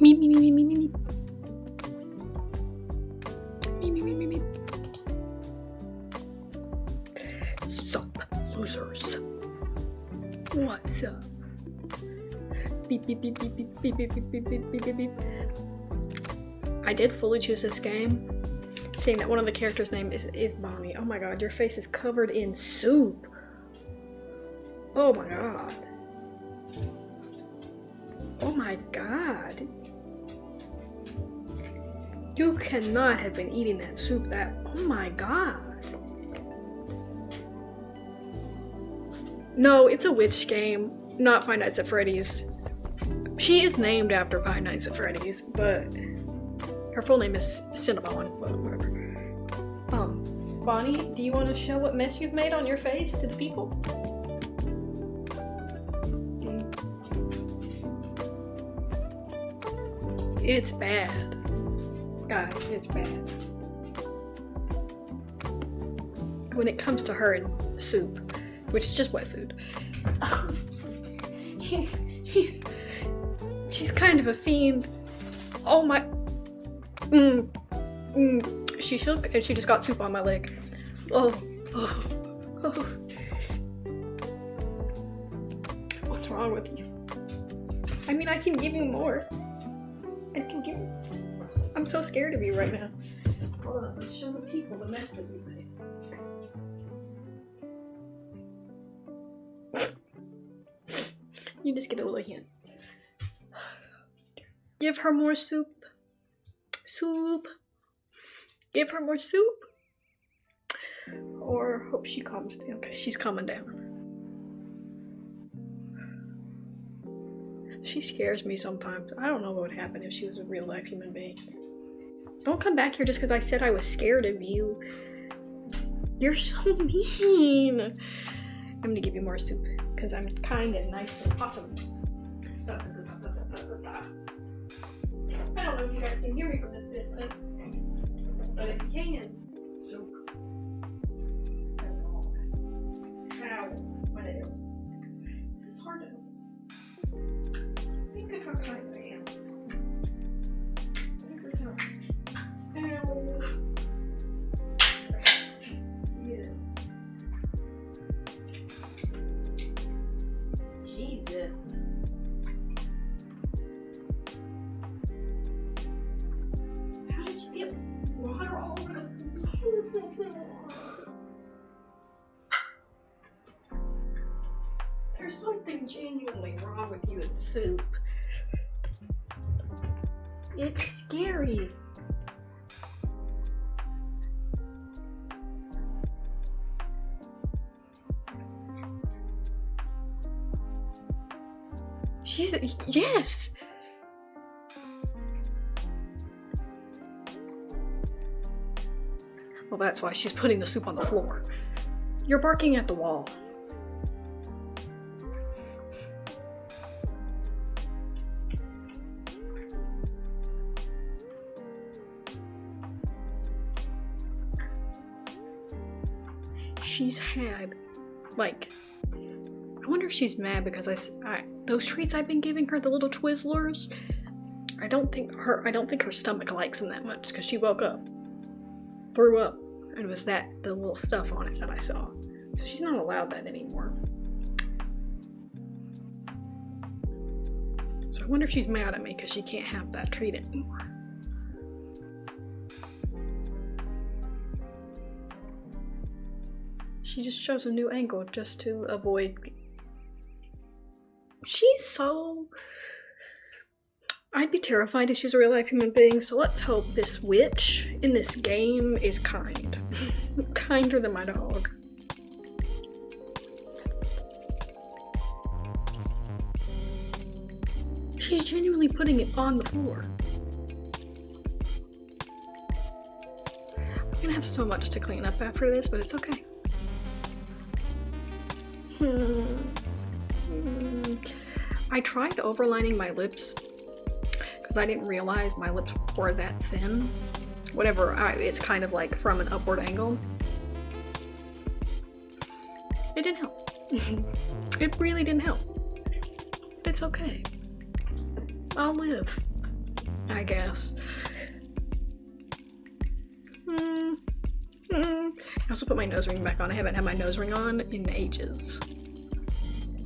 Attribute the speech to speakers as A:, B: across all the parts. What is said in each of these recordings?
A: Me, me, me, me, me, me, me. Me, me, me, me, me. Sup, losers. What's up? Beep, beep, beep, beep, beep, beep, beep, beep, beep, beep, beep, beep, beep. I did fully choose this game, seeing that one of the characters' name is Bonnie. Oh my god, your face is covered in soup. Oh my god. Oh my god. You cannot have been eating that soup that. Oh my god. No, it's a witch game, not Five Nights at Freddy's. She is named after Five Nights at Freddy's, but her full name is Cinnabon. Whatever. Bonnie, do you want to show what mess you've made on your face to the people? It's bad. Guys, it's bad. When it comes to her and soup, which is just wet food. She's kind of a fiend. Oh my. She shook and she just got soup on my leg. Oh. What's wrong with you? I mean, I can give you more. I can give you. I'm so scared of you right now. Hold on, let's show the people the mess that we made. You just get a little hint. Give her more soup. Soup. Give her more soup. Or hope she calms down. Okay, she's calming down. She scares me sometimes. I don't know what would happen if she was a real life human being. Don't come back here just because I said I was scared of you. You're so mean. I'm gonna give you more soup because I'm kind and nice and awesome. I don't know if you guys can hear me from this distance, but if you can, soup. Ow, my nails. This is hard to think of how kind I am. Every time. Ow. Yeah. Jesus. How did you get water all over the floor? There's something genuinely wrong with you and soup. It's scary. She's yes. Well, that's why she's putting the soup on the floor. You're barking at the wall. She's had, like, I wonder if she's mad because those treats I've been giving her, the little Twizzlers, I don't think her stomach likes them that much because she woke up, threw up, and it was the little stuff on it that I saw. So she's not allowed that anymore. So I wonder if she's mad at me because she can't have that treat anymore. She just chose a new angle just to avoid. She's so. I'd be terrified if she was a real life human being, so let's hope this witch in this game is kind. Kinder than my dog. She's genuinely putting it on the floor. I'm gonna have so much to clean up after this, but it's okay. I tried overlining my lips because I didn't realize my lips were that thin. Whatever, it's kind of like from an upward angle. It didn't help. It really didn't help. It's okay. I'll live. I guess. I also put my nose ring back on. I haven't had my nose ring on in ages.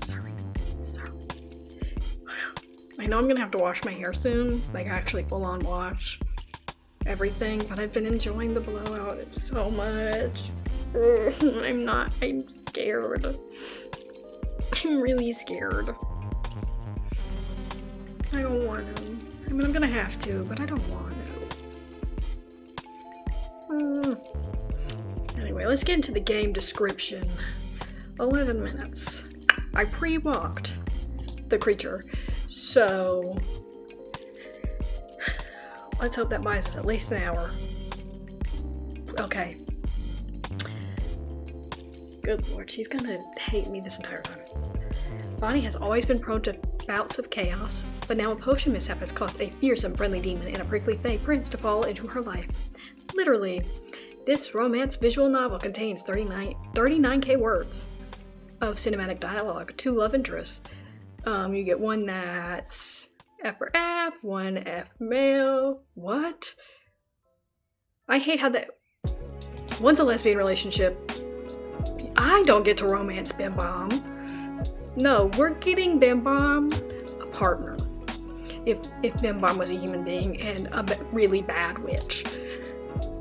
A: Sorry. I know I'm gonna have to wash my hair soon, like actually full on wash everything, but I've been enjoying the blowout so much. I'm scared. I'm really scared. I don't want to. I mean, I'm gonna have to, but I don't want to. Anyway, let's get into the game description. 11 minutes. I pre-walked the creature, so let's hope that buys us at least an hour. Okay. Good lord, she's gonna hate me this entire time. Bonnie has always been prone to bouts of chaos, but now a potion mishap has caused a fearsome friendly demon and a prickly fey prince to fall into her life. Literally. This romance visual novel contains 39k words of cinematic dialogue, 2 love interests. You get one that's F for F, one F male. What? I hate how that... One's a lesbian relationship. I don't get to romance Bim Bom. No, we're getting Bim Bom a partner. If Bim Bom was a human being and a really bad witch.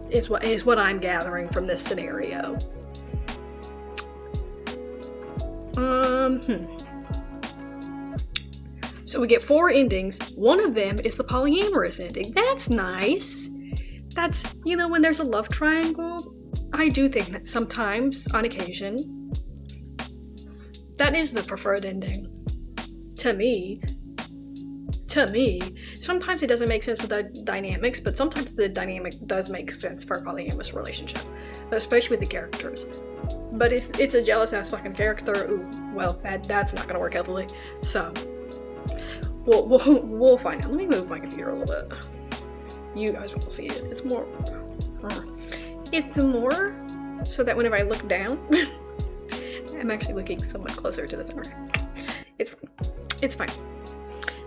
A: Is what I'm gathering from this scenario. So we get 4 endings. One of them is the polyamorous ending. That's nice. That's, you know, when there's a love triangle, I do think that sometimes, on occasion, that is the preferred ending. To me. Sometimes it doesn't make sense with the dynamics, but sometimes the dynamic does make sense for a polyamorous relationship, especially with the characters. But if it's a jealous ass fucking character, ooh, well, that's not gonna work heavily. So we'll find out. Let me move my computer a little bit. You guys will see it. It's more so that whenever I look down, I'm actually looking somewhat closer to the center. It's fine.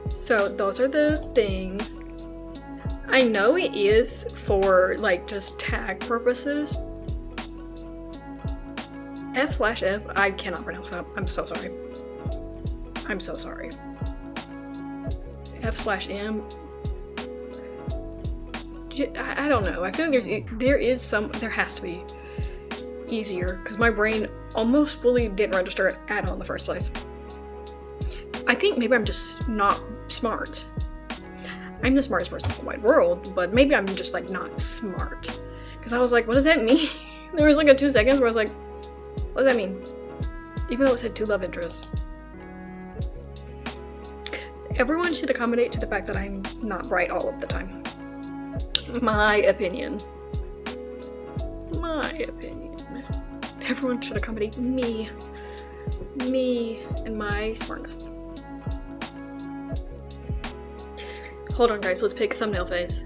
A: So those are the things. I know it is for like just tag purposes. F/F, I cannot pronounce that. I'm so sorry. F/M. I don't know. I feel like there has to be easier because my brain almost fully didn't register it at all in the first place. I think maybe I'm just not smart. I'm the smartest person in the wide world, but maybe I'm just like not smart. Because I was like, what does that mean? There was like a 2 seconds where I was like, what does that mean? Even though it said 2 love interests. Everyone should accommodate to the fact that I'm not right all of the time. My opinion. Everyone should accommodate me and my smartness. Hold on, guys. Let's pick thumbnail face.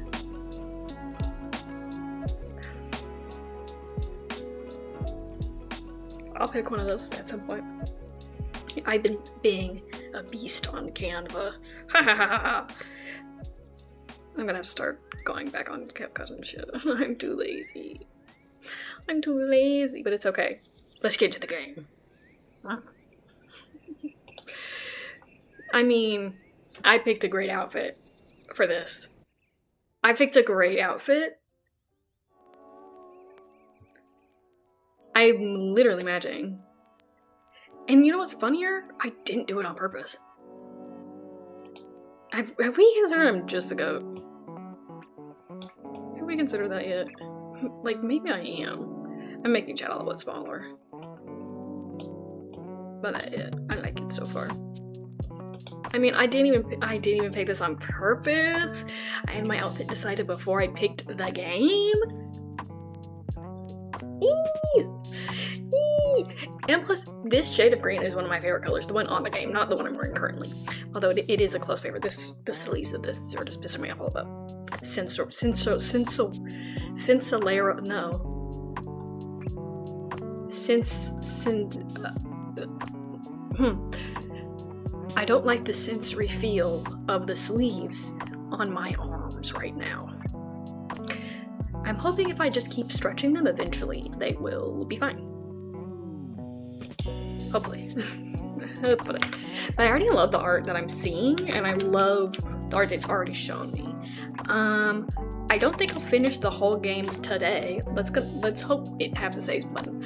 A: I'll pick one of those at some point. I've been being a beast on Canva. Ha ha ha ha. I'm gonna have to start going back on CapCut and shit. I'm too lazy, but it's okay. Let's get to the game. I mean, I picked a great outfit for this. I'm literally matching. And you know what's funnier? I didn't do it on purpose. Have we considered I'm just the goat? Have we considered that yet? Like, maybe I am. I'm making chat a little bit smaller. But I like it so far. I mean, I didn't even pick this on purpose. I had my outfit decided before I picked the game. And plus, this shade of green is one of my favorite colors. The one on the game, not the one I'm wearing currently. Although it is a close favorite. The sleeves of this are just pissing me off a little bit. Cincelera, no. I don't like the sensory feel of the sleeves on my arm. arms right now. I'm hoping if I just keep stretching them, eventually they will be fine. Hopefully. Hopefully. But I already love the art that I'm seeing, and I love the art that's already shown me. I don't think I'll finish the whole game today. Let's hope it has a save button.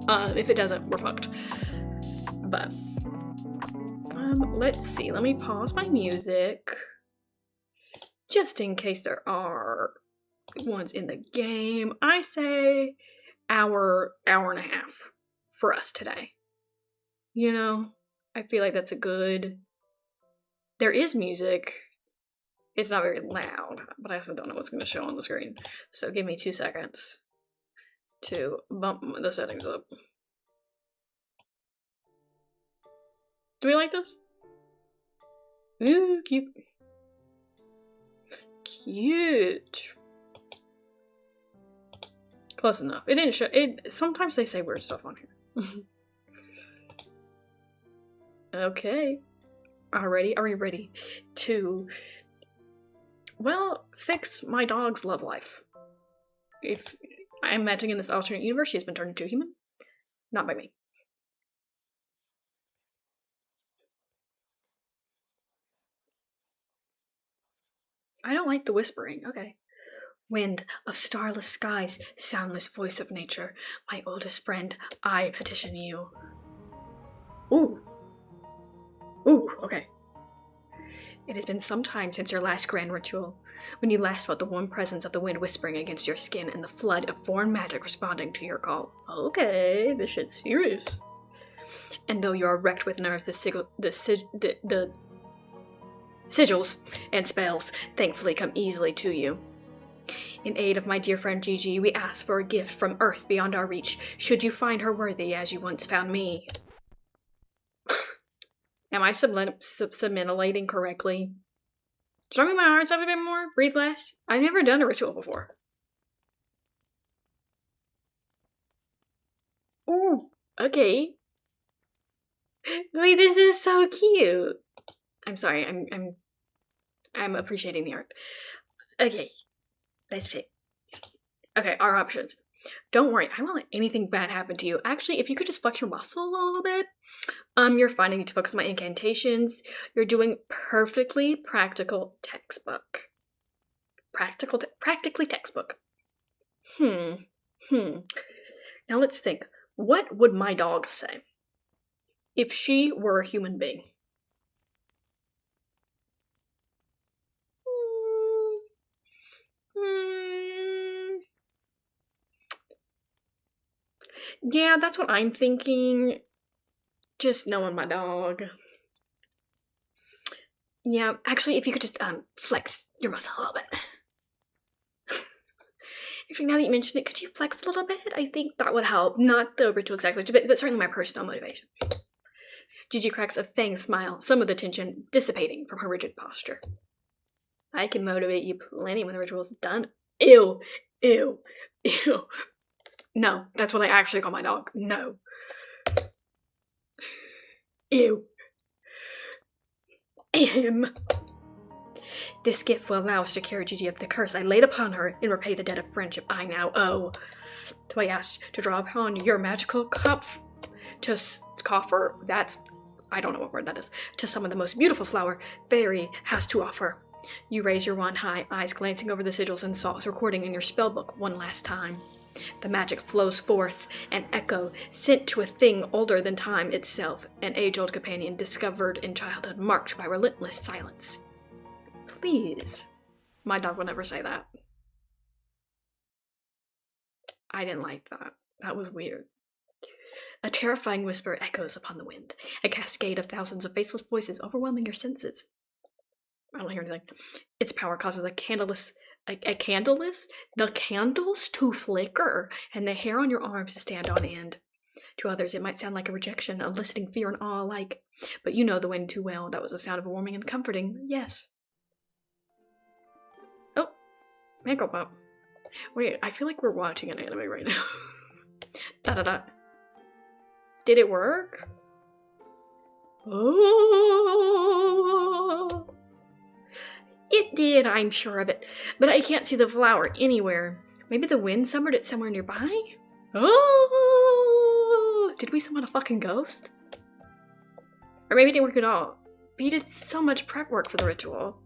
A: If it doesn't, we're fucked. But let's see. Let me pause my music just in case there are ones in the game. I say hour and a half for us today. You know, I feel like that's a good. There is music. It's not very loud, but I also don't know what's going to show on the screen. So give me 2 seconds to bump the settings up. Do we like this? Ooh, cute. Cute. Close enough. It didn't show it. Sometimes they say weird stuff on here. Okay. Are we ready to, well, fix my dog's love life? If I'm imagining in this alternate universe, she's been turned into a human. Not by me. I don't like the whispering. Okay. Wind of starless skies, soundless voice of nature, my oldest friend, I petition you. Ooh. Ooh, okay. It has been some time since your last grand ritual, when you last felt the warm presence of the wind whispering against your skin and the flood of foreign magic responding to your call. Okay, this shit's serious. And though you are wrecked with nerves, the sigils and spells thankfully come easily to you. In aid of my dear friend Gigi, we ask for a gift from Earth beyond our reach, should you find her worthy as you once found me. Am I subliminating correctly? Should I move my arms up a bit more? Breathe less? I've never done a ritual before. Ooh, okay. Wait, this is so cute. I'm sorry, I'm appreciating the art. Okay, let's pick. Okay, our options. Don't worry, I won't let anything bad happen to you. Actually, if you could just flex your muscle a little bit. You're fine. I need to focus on my incantations. You're doing perfectly practical textbook. Practically textbook. Now let's think. What would my dog say if she were a human being? Yeah, that's what I'm thinking. Just knowing my dog. Yeah, actually, if you could just flex your muscle a little bit. Actually, now that you mention it, could you flex a little bit? I think that would help. Not the ritual exactly, but certainly my personal motivation. Gigi cracks a fang smile, some of the tension dissipating from her rigid posture. I can motivate you plenty when the ritual's done. Ew. Ew. Ew. No, that's what I actually call my dog. No. Ew. This gift will allow us to cure Gigi of the curse I laid upon her and repay the debt of friendship I now owe. So I asked to draw upon your magical coffer, that's, I don't know what word that is, to summon the most beautiful flower Fairy has to offer. You raise your wand high, eyes glancing over the sigils and saws recording in your spellbook one last time. The magic flows forth, an echo sent to a thing older than time itself, an age-old companion discovered in childhood, marked by relentless silence. Please. My dog will never say that. I didn't like that. That was weird. A terrifying whisper echoes upon the wind, a cascade of thousands of faceless voices overwhelming your senses. I don't hear anything. Its power causes the candles to flicker, and the hair on your arms to stand on end. To others, it might sound like a rejection, eliciting fear and awe alike. But you know the wind too well. That was a sound of warming and comforting, yes. Oh, Mango Pop. Wait, I feel like we're watching an anime right now. Da-da-da. Did it work? Oh. It did, I'm sure of it. But I can't see the flower anywhere. Maybe the wind summoned it somewhere nearby? Oh! Did we summon a fucking ghost? Or maybe it didn't work at all. But you did so much prep work for the ritual.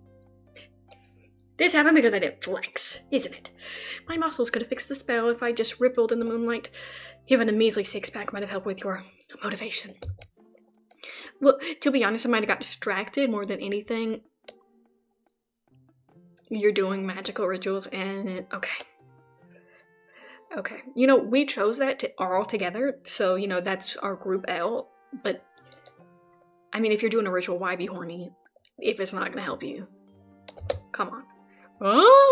A: This happened because I didn't flex, isn't it? My muscles could have fixed the spell if I just rippled in the moonlight. Even a measly six-pack might have helped with your motivation. Well, to be honest, I might have got distracted more than anything. You're doing magical rituals and... okay. Okay. You know, we chose that all together, so, you know, that's our group L. But, I mean, if you're doing a ritual, why be horny if it's not going to help you? Come on. Oh!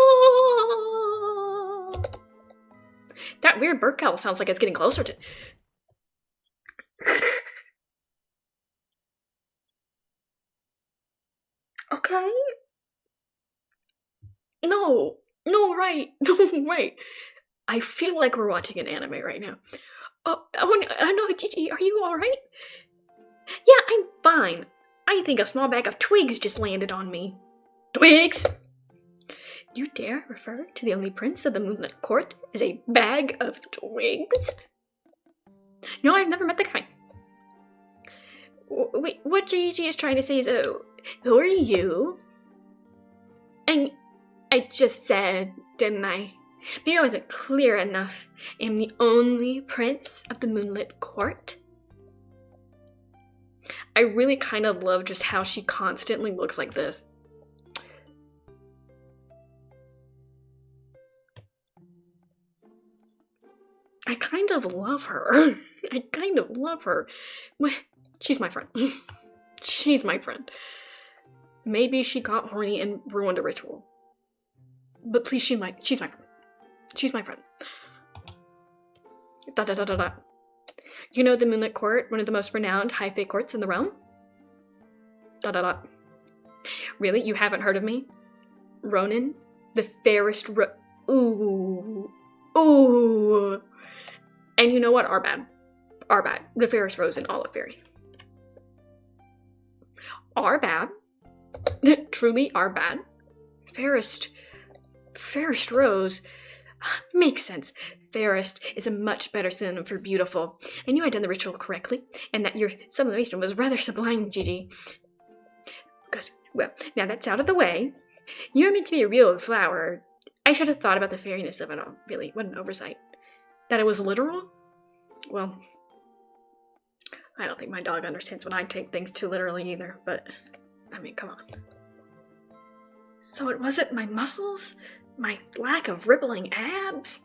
A: That weird bird call sounds like it's getting closer to... Okay. No, right. No, wait. I feel like we're watching an anime right now. Oh no, Gigi, are you alright? Yeah, I'm fine. I think a small bag of twigs just landed on me. Twigs! You dare refer to the only prince of the Moonlit Court as a bag of twigs? No, I've never met the guy. Wait, what Gigi is trying to say is, who are you? And I just said, didn't I? Maybe I wasn't clear enough. I am the only prince of the Moonlit Court. I really kind of love just how she constantly looks like this. I kind of love her. I kind of love her. She's my friend. She's my friend. Maybe she got horny and ruined a ritual. But please, she's my friend. She's my friend. Da da da da da. You know the Moonlit Court, one of the most renowned high fae courts in the realm? Da da da. Really? You haven't heard of me? Ronan? The fairest Ooh. Ooh. And you know what? Arbad. The fairest rose in all of fairy. Arbad? Truly Arbad? Fairest rose? Makes sense. Fairest is a much better synonym for beautiful. I knew I'd done the ritual correctly, and that your sublimation was rather sublime, Gigi. Good. Well, now that's out of the way. You're meant to be a real flower. I should have thought about the fairiness of it all, really. What an oversight. That it was literal? Well, I don't think my dog understands when I take things too literally either, but, I mean, come on. So it wasn't my muscles? My lack of rippling abs?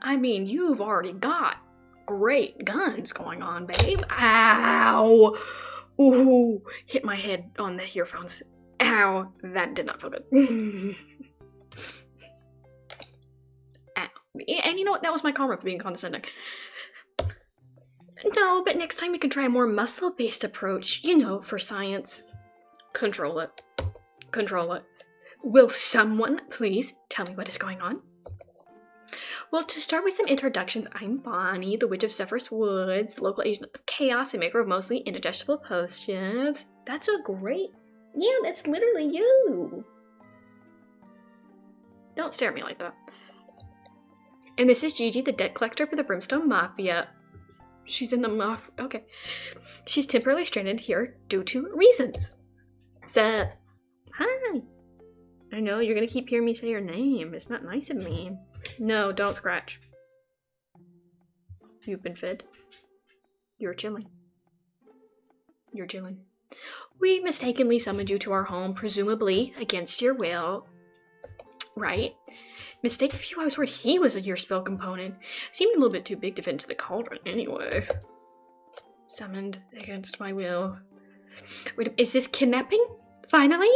A: I mean, you've already got great guns going on, babe. Ow! Ooh, hit my head on the earphones. Ow, that did not feel good. Ow. And you know what? That was my karma for being condescending. No, but next time we can try a more muscle-based approach, you know, for science. Control it. Control it. Will someone please tell me what is going on? Well, to start with some introductions, I'm Bonnie, the Witch of Zephyrus Woods, local agent of chaos and maker of mostly indigestible potions. That's a great... Yeah, that's literally you. Don't stare at me like that. And this is Gigi, the debt collector for the Brimstone Mafia. She's in the mafia. Okay. She's temporarily stranded here due to reasons. So, hi. I know, you're gonna keep hearing me say your name. It's not nice of me. No, don't scratch. You've been fed. You're chilling. You're chilling. We mistakenly summoned you to our home, presumably against your will. Right? Mistake a few, I was worried he was your spell component. Seemed a little bit too big to fit into the cauldron anyway. Summoned against my will. Wait, is this kidnapping? Finally?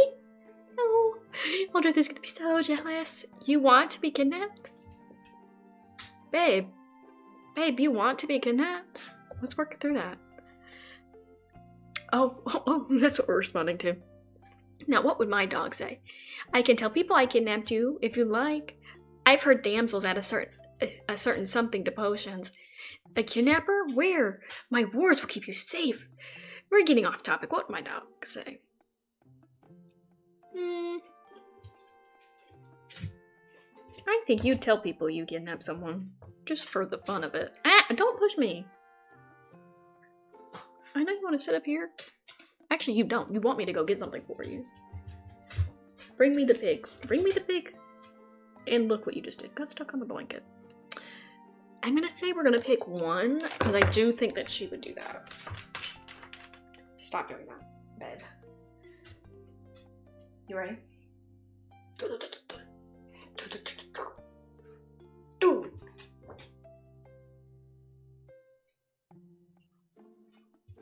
A: Oh, Mildred is gonna be so jealous. You want to be kidnapped? Babe, you want to be kidnapped? Let's work through that. Oh, that's what we're responding to. Now, what would my dog say? I can tell people I kidnapped you if you like. I've heard damsels add a certain something to potions. A kidnapper? Where? My wards will keep you safe. We're getting off topic. What would my dog say? I think you'd tell people you kidnapped someone. Just for the fun of it. Ah! Don't push me! I know you want to sit up here. Actually, you don't. You want me to go get something for you. Bring me the pig. Bring me the pig. And look what you just did. Got stuck on the blanket. I'm gonna say we're gonna pick one, because I do think that she would do that. Stop doing that, babe. You ready?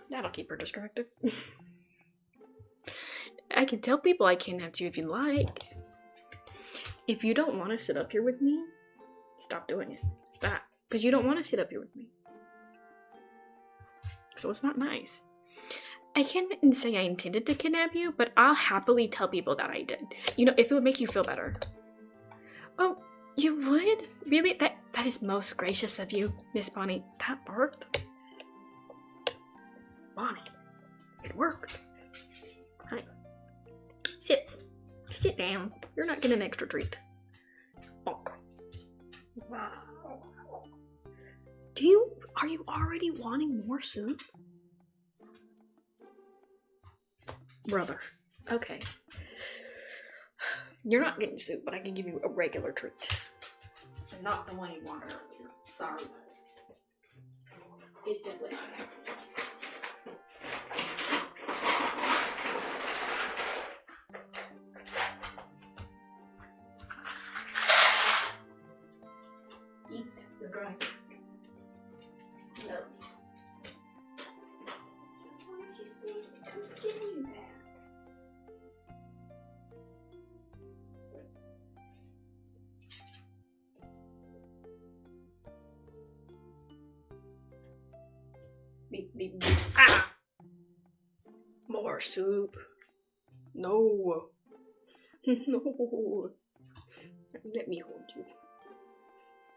A: That'll keep her distracted. I can tell people I kidnapped you if you like. If you don't want to sit up here with me, stop doing it. Stop. Because you don't want to sit up here with me. So it's not nice. I can't say I intended to kidnap you, but I'll happily tell people that I did. You know, if it would make you feel better. Oh, you would? Really? That is most gracious of you, Miss Bonnie. That worked. Bonnie, it worked. Hi. Sit. Sit down. You're not getting an extra treat. Bonk. Wow. Are you already wanting more soup? Brother. Okay. You're not getting soup, but I can give you a regular treat. And not the one you wanted earlier. Sorry. It's simply not happening. Eat. You're dry. No. Why did you say I'm giving you that? Beep, beep, beep. Ah! More soup. No. No. Let me hold you.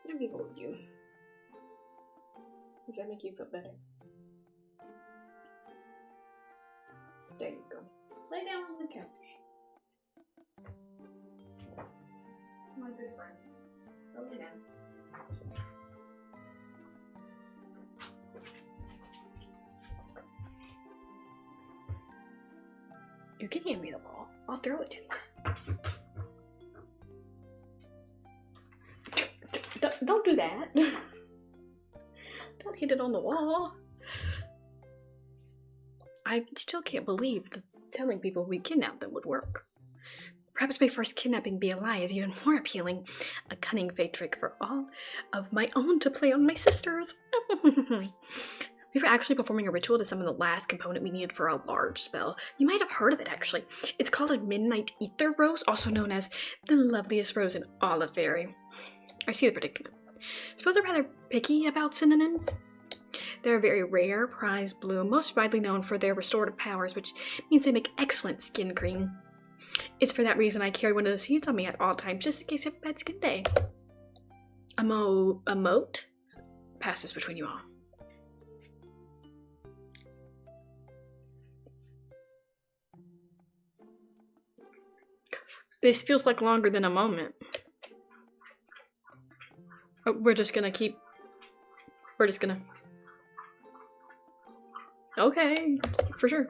A: Let me hold you. Does that make you feel better? There you go. Lay down on the couch. My good friend. Go lay down. You can hand me the ball. I'll throw it to you. Don't do that. Don't hit it on the wall. I still can't believe that telling people we kidnapped them would work. Perhaps my first kidnapping be a lie is even more appealing. A cunning fake trick for all of my own to play on my sisters. We were actually performing a ritual to summon the last component we needed for a large spell. You might have heard of it, actually. It's called a Midnight Ether Rose, also known as the loveliest rose in all of Fairy. I see the predicament. Suppose they're rather picky about synonyms? They're a very rare, prized bloom, most widely known for their restorative powers, which means they make excellent skin cream. It's for that reason I carry one of the seeds on me at all times, just in case I have a bad skin day. A moat passes between you all. This feels like longer than a moment. We're just gonna. Okay, for sure.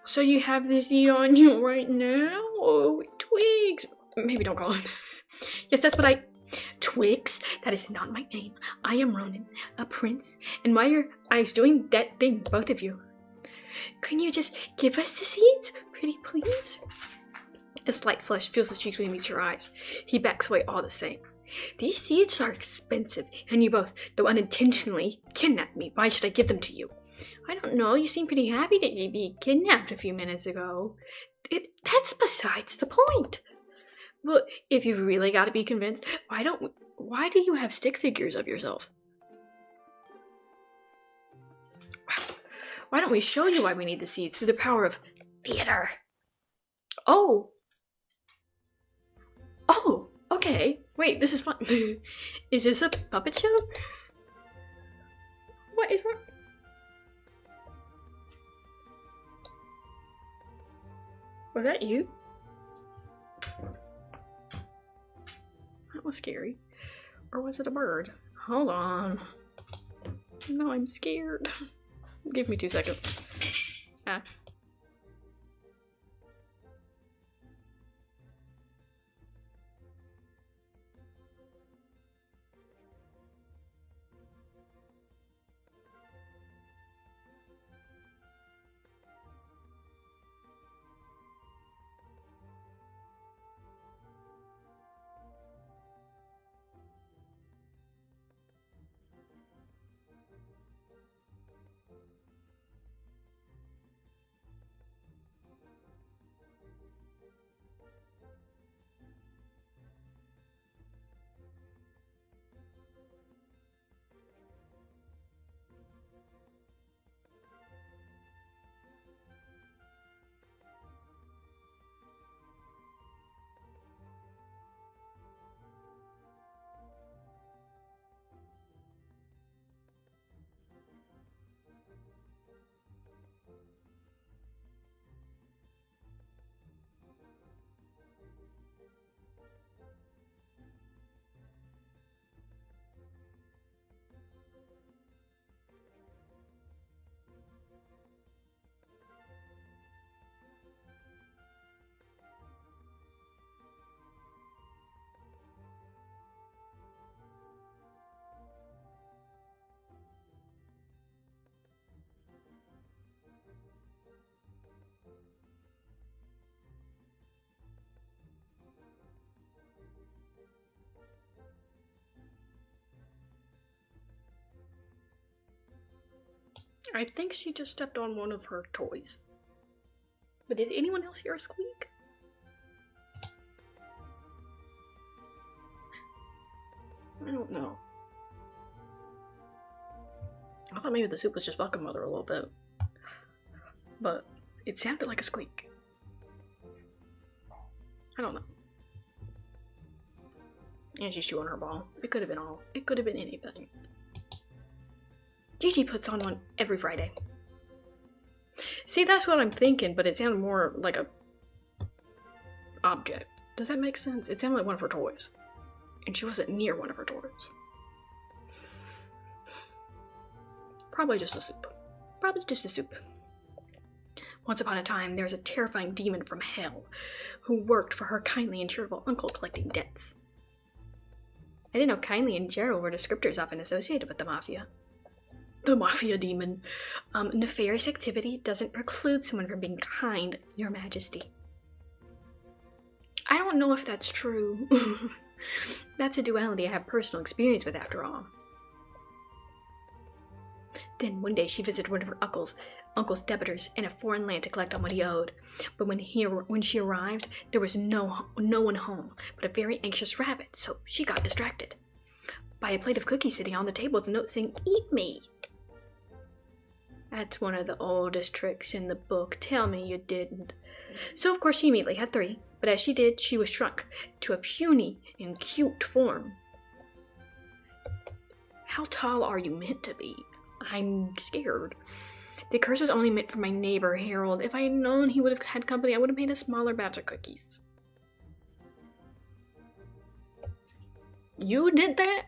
A: So you have this seed on you right now? Oh, Twigs. Maybe don't call him. Yes, that's what Twigs? That is not my name. I am Ronan, a prince. And why are eyes doing that thing, both of you? Can you just give us the seeds? Pretty please? A slight flush fills his cheeks when he meets your eyes. He backs away all the same. These seeds are expensive, and you both, though unintentionally, kidnapped me. Why should I give them to you? I don't know. You seem pretty happy that you'd be kidnapped a few minutes ago. That's besides the point. Well, if you've really got to be convinced, why do you have stick figures of yourself? Why don't we show you why we need the seeds through the power of theater? Oh, okay. Wait, this is fun. Is this a puppet show? What is wrong? Was that you? was scary. Or was it a bird? Hold on. No, I'm scared. Give me 2 seconds. Ah. I think she just stepped on one of her toys. But did anyone else hear a squeak? I don't know. I thought maybe the soup was just fucking Mother a little bit. But it sounded like a squeak. I don't know. And she's chewing her ball. It could have been all. It could have been anything. Gigi puts on one every Friday. See, that's what I'm thinking, but it sounded more like a object. Does that make sense? It sounded like one of her toys. And she wasn't near one of her toys. Probably just a soup. Probably just a soup. Once upon a time, there was a terrifying demon from hell who worked for her kindly and charitable uncle collecting debts. I didn't know kindly and charitable were descriptors often associated with the mafia. The mafia demon. Nefarious activity doesn't preclude someone from being kind, Your Majesty. I don't know if that's true. That's a duality I have personal experience with, after all. Then one day she visited one of her uncle's debtors in a foreign land to collect on what he owed. But when she arrived, there was no one home but a very anxious rabbit, so she got distracted by a plate of cookies sitting on the table with a note saying, "Eat me." That's one of the oldest tricks in the book. Tell me you didn't. So of course she immediately had 3, but as she did, she was shrunk to a puny and cute form. How tall are you meant to be? I'm scared. The curse was only meant for my neighbor, Harold. If I had known he would have had company, I would have made a smaller batch of cookies. You did that?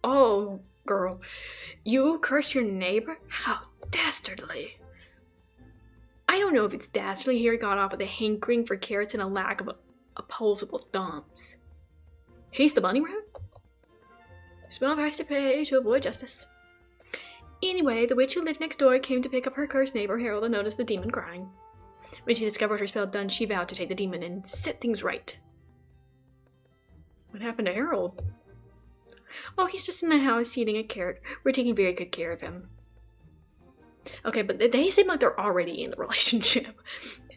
A: Oh, girl. You cursed your neighbor? How dastardly. I don't know if it's dastardly here got off with a hankering for carrots and a lack of opposable thumbs. He's the bunny rat? Small price to pay to avoid justice. Anyway, the witch who lived next door came to pick up her cursed neighbor Harold and noticed the demon crying. When she discovered her spell done, she vowed to take the demon and set things right. What happened to Harold? Oh, he's just in the house eating a carrot. We're taking very good care of him. Okay, but they seem like they're already in a relationship.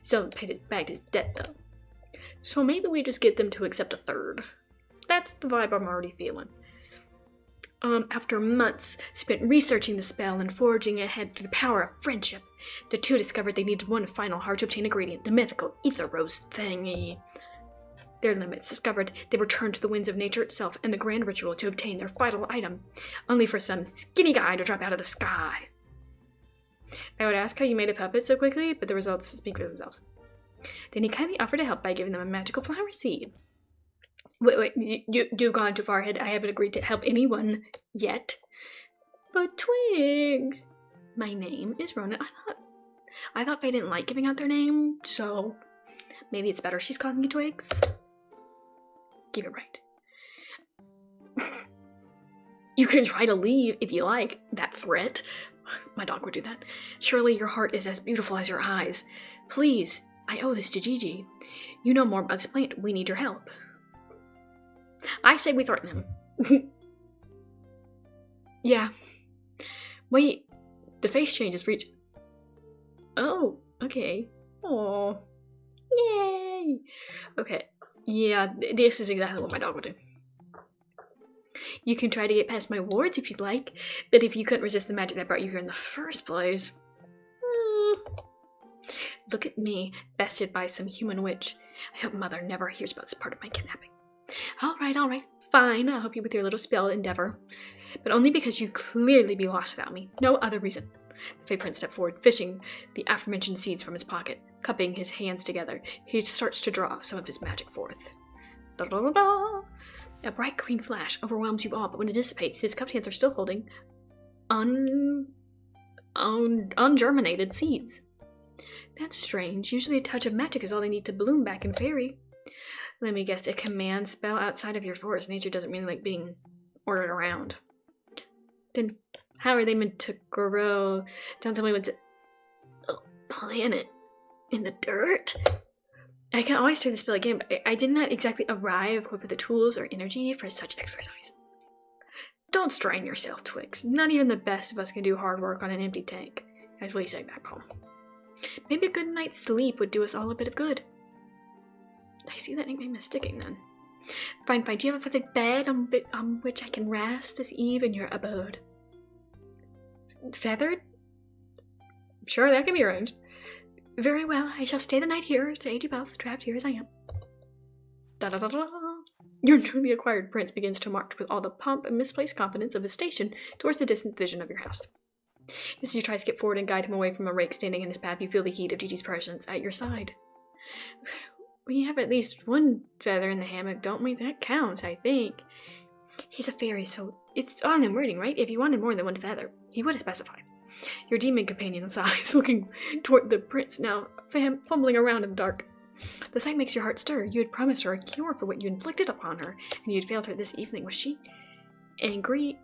A: So paid back his debt, though. So maybe we just get them to accept a third. That's the vibe I'm already feeling. After months spent researching the spell and forging ahead through the power of friendship, the two discovered they needed one final hard-to-obtain ingredient, the mythical ether rose thingy. Their limits discovered, they returned to the winds of nature itself and the grand ritual to obtain their vital item, only for some skinny guy to drop out of the sky. I would ask how you made a puppet so quickly, but the results speak for themselves. Then he kindly offered to help by giving them a magical flower seed. Wait, you've gone too far ahead. I haven't agreed to help anyone yet. But Twigs, my name is Ronan. I thought Faye didn't like giving out their name, so maybe it's better she's calling me Twigs. Keep it right. You can try to leave if you like. That threat. My dog would do that. Surely your heart is as beautiful as your eyes. Please, I owe this to Gigi. You know more about this plant. We need your help. I say we threaten him. Yeah. Wait. The face changes for each... Oh, okay. Oh. Yay. Okay. Yeah, this is exactly what my dog would do. You can try to get past my wards if you'd like, but if you couldn't resist the magic that brought you here in the first place... Look at me, bested by some human witch. I hope Mother never hears about this part of my kidnapping. Alright, fine, I'll help you with your little spell endeavor. But only because you'd clearly be lost without me. No other reason. The Fey Prince stepped forward, fishing the aforementioned seeds from his pocket. Cupping his hands together, he starts to draw some of his magic forth. Da-da-da-da! A bright green flash overwhelms you all, but when it dissipates, his cupped hands are still holding ungerminated seeds. That's strange. Usually a touch of magic is all they need to bloom back in fairy. Let me guess, a command spell outside of your forest nature doesn't really like being ordered around. Then how are they meant to grow? Don't tell me what's a planet in the dirt? I can always try the spell again, but I did not exactly arrive equipped with the tools or energy for such exercise. Don't strain yourself, Twigs. Not even the best of us can do hard work on an empty tank, as we say back home. Maybe a good night's sleep would do us all a bit of good. I see that nickname is sticking then. Fine. Do you have a feathered bed on which I can rest this eve in your abode? Feathered? Sure, that can be arranged. Very well, I shall stay the night here to aid you both, trapped here as I am. Da-da-da-da. Your newly acquired prince begins to march with all the pomp and misplaced confidence of his station towards the distant vision of your house. As you try to skip forward and guide him away from a rake standing in his path, you feel the heat of Gigi's presence at your side. We have at least one feather in the hammock, don't we? That counts, I think. He's a fairy, so it's on him wording, right? If you wanted more than one feather, he would have specified. Your demon companion sighs, looking toward the prince, now fumbling around in the dark. The sight makes your heart stir. You had promised her a cure for what you inflicted upon her, and you had failed her this evening. Was she angry?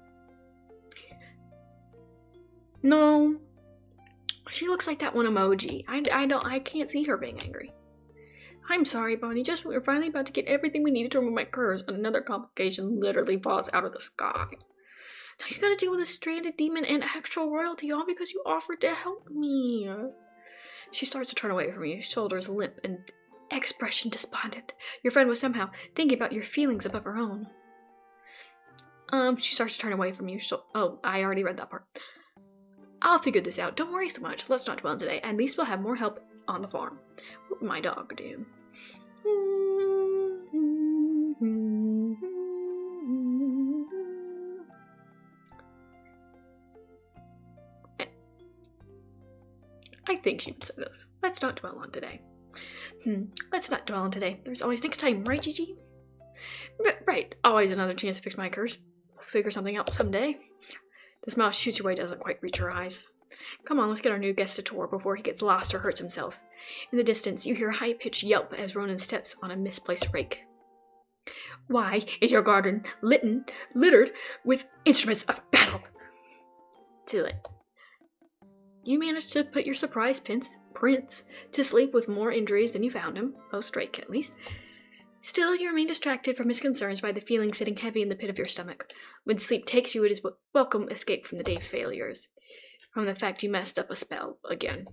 A: No. She looks like that one emoji. I can't see her being angry. I'm sorry, Bonnie. Just when we were finally about to get everything we needed to remove my curse, another complication literally falls out of the sky. Now you gotta deal with a stranded demon and actual royalty, all because you offered to help me. She starts to turn away from you, shoulders limp and expression despondent. Your friend was somehow thinking about your feelings above her own. She starts to turn away from you. Oh, I already read that part. I'll figure this out. Don't worry so much. Let's not dwell on today. At least we'll have more help on the farm. What would my dog do? I think she would say this. Let's not dwell on today. Let's not dwell on today. There's always next time, right, Gigi? Right. Always another chance to fix my curse. We'll figure something out someday. The smile shoots your way doesn't quite reach her eyes. Come on, let's get our new guest a tour before he gets lost or hurts himself. In the distance, you hear a high-pitched yelp as Ronan steps on a misplaced rake. Why is your garden littered with instruments of battle? Too late. You managed to put your surprise prince to sleep with more injuries than you found him, post-rake at least. Still, you remain distracted from his concerns by the feeling sitting heavy in the pit of your stomach. When sleep takes you, it is welcome escape from the day of failures. From the fact you messed up a spell again.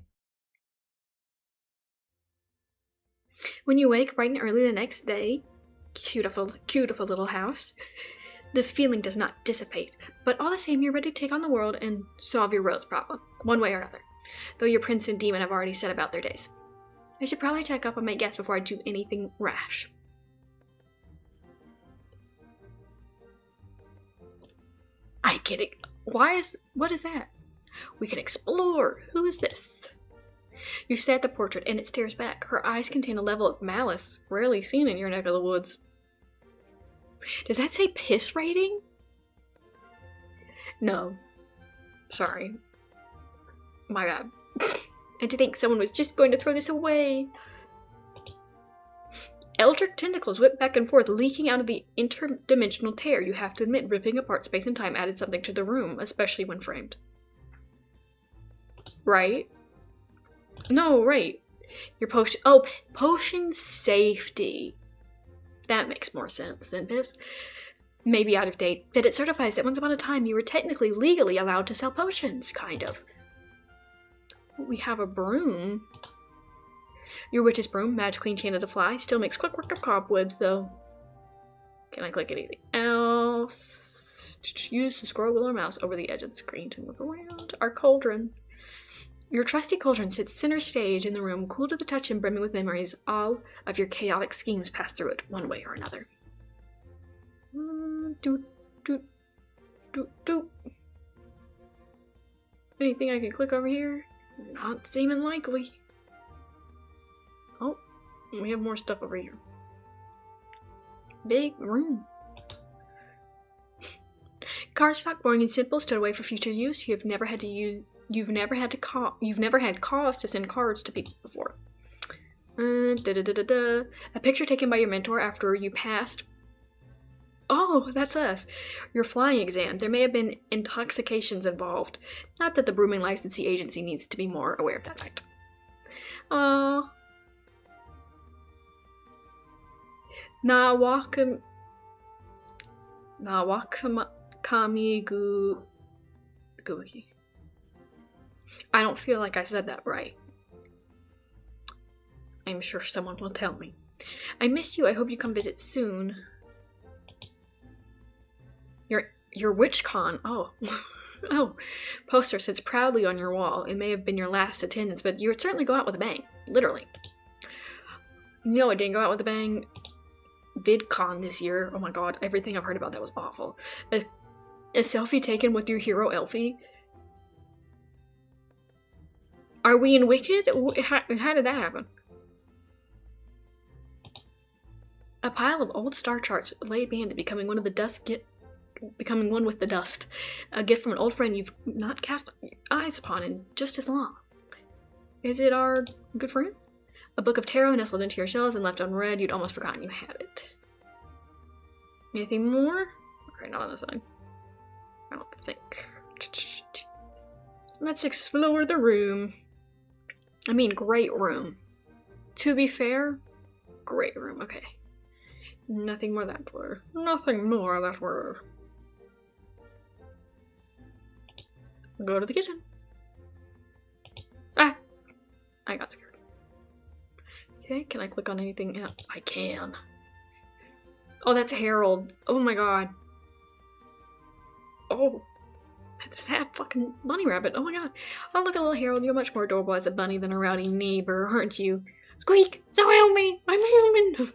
A: When you wake bright and early the next day, beautiful little house, the feeling does not dissipate, but all the same you're ready to take on the world and solve your world's problem, one way or another, though your prince and demon have already set about their days. I should probably check up on my guests before I do anything rash. I get it. What is that? We can explore. Who is this? You stare at the portrait and it stares back. Her eyes contain a level of malice rarely seen in your neck of the woods. Does that say piss rating? No. Sorry. My bad. And to think someone was just going to throw this away. Eldritch tentacles whip back and forth, leaking out of the interdimensional tear. You have to admit, ripping apart space and time added something to the room, especially when framed. Right? No, right. Your potion... Oh, potion safety. That makes more sense than piss. Maybe out of date. That it certifies that once upon a time you were technically legally allowed to sell potions, kind of. We have a broom. Your witch's broom, magically enchanted to fly, still makes quick work of cobwebs, though. Can I click anything else? Use the scroll wheel or mouse over the edge of the screen to move around. Our cauldron. Your trusty cauldron sits center stage in the room, cool to the touch and brimming with memories. All of your chaotic schemes pass through it, one way or another. Anything I can click over here? Not seeming likely. Oh, we have more stuff over here. Big room. Cardstock, boring and simple, stored away for future use. You've never had cause to send cards to people before. A picture taken by your mentor after you passed. Oh, that's us. Your flying exam. There may have been intoxications involved. Not that the brooming licensee agency needs to be more aware of that fact. Nawakami Guhi. I don't feel like I said that right. I'm sure someone will tell me. I missed you. I hope you come visit soon. Your WitchCon. Oh. Oh. Poster sits proudly on your wall. It may have been your last attendance, but you would certainly go out with a bang. Literally. No, it didn't go out with a bang. VidCon this year. Oh my god, everything I've heard about that was awful. A selfie taken with your hero Elfie. Are we in Wicked? How did that happen? A pile of old star charts lay abandoned, becoming one with the dust. A gift from an old friend you've not cast eyes upon in just as long. Is it our good friend? A book of tarot nestled into your shelves and left unread. You'd almost forgotten you had it. Anything more? Okay, not on this side. I don't think. Let's explore the room. I mean, great room. To be fair, great room. Okay. Nothing more that word. Nothing more that word. Go to the kitchen. Ah! I got scared. Okay, can I click on anything else? I can. Oh, that's Harold. Oh my god. Oh. That's a sad fucking bunny rabbit. Oh my god. Oh, look at little Harold. You're much more adorable as a bunny than a rowdy neighbor, aren't you? Squeak! So help me! I'm human!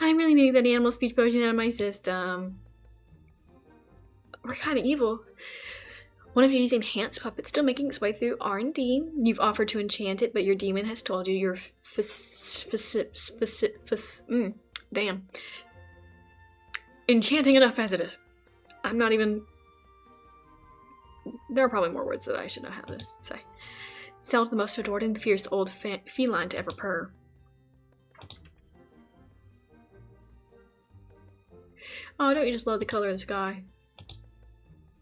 A: I really need that animal speech potion out of my system. We're kind of evil. One of you using Enhanced Puppet still making its way through R&D. You've offered to enchant it, but your demon has told you you're damn. Enchanting enough as it is. I'm not even... There are probably more words that I should know how to say. Sell the most adored and fierce old feline to ever purr. Oh, don't you just love the color of the sky?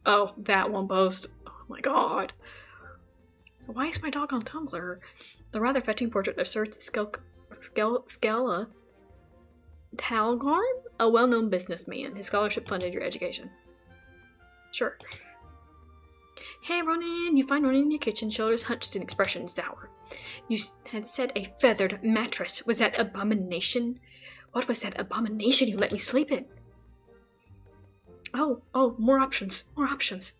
A: Oh, that one post. Oh my god. Why is my dog on Tumblr? The rather fetching portrait of Sir Skella Talgarm? A well-known businessman. His scholarship funded your education. Sure. Hey, Ronan. You find Ronan in your kitchen, shoulders hunched and expression sour. You had said a feathered mattress. Was that abomination? What was that abomination you let me sleep in? Oh, more options. More options.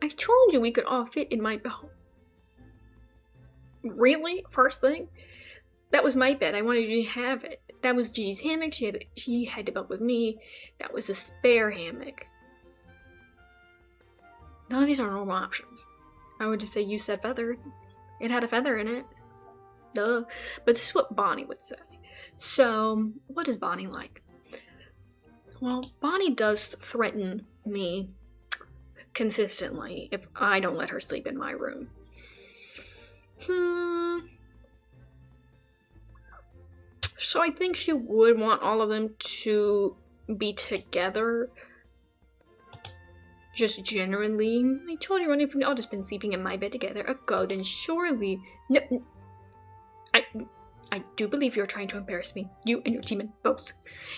A: I told you we could all fit in my bed. Really? First thing? That was my bed. I wanted you to have it. That was Gigi's hammock. She had to bunk with me. That was a spare hammock. None of these are normal options. I would just say you said feathered. It had a feather in it. Duh. But this is what Bonnie would say. So, what is Bonnie like? Well, Bonnie does threaten me consistently if I don't let her sleep in my room. So I think she would want all of them to be together. Just generally. I told you running from all just been sleeping in my bed together ago, then surely. No, I do believe you're trying to embarrass me. You and your demon, both.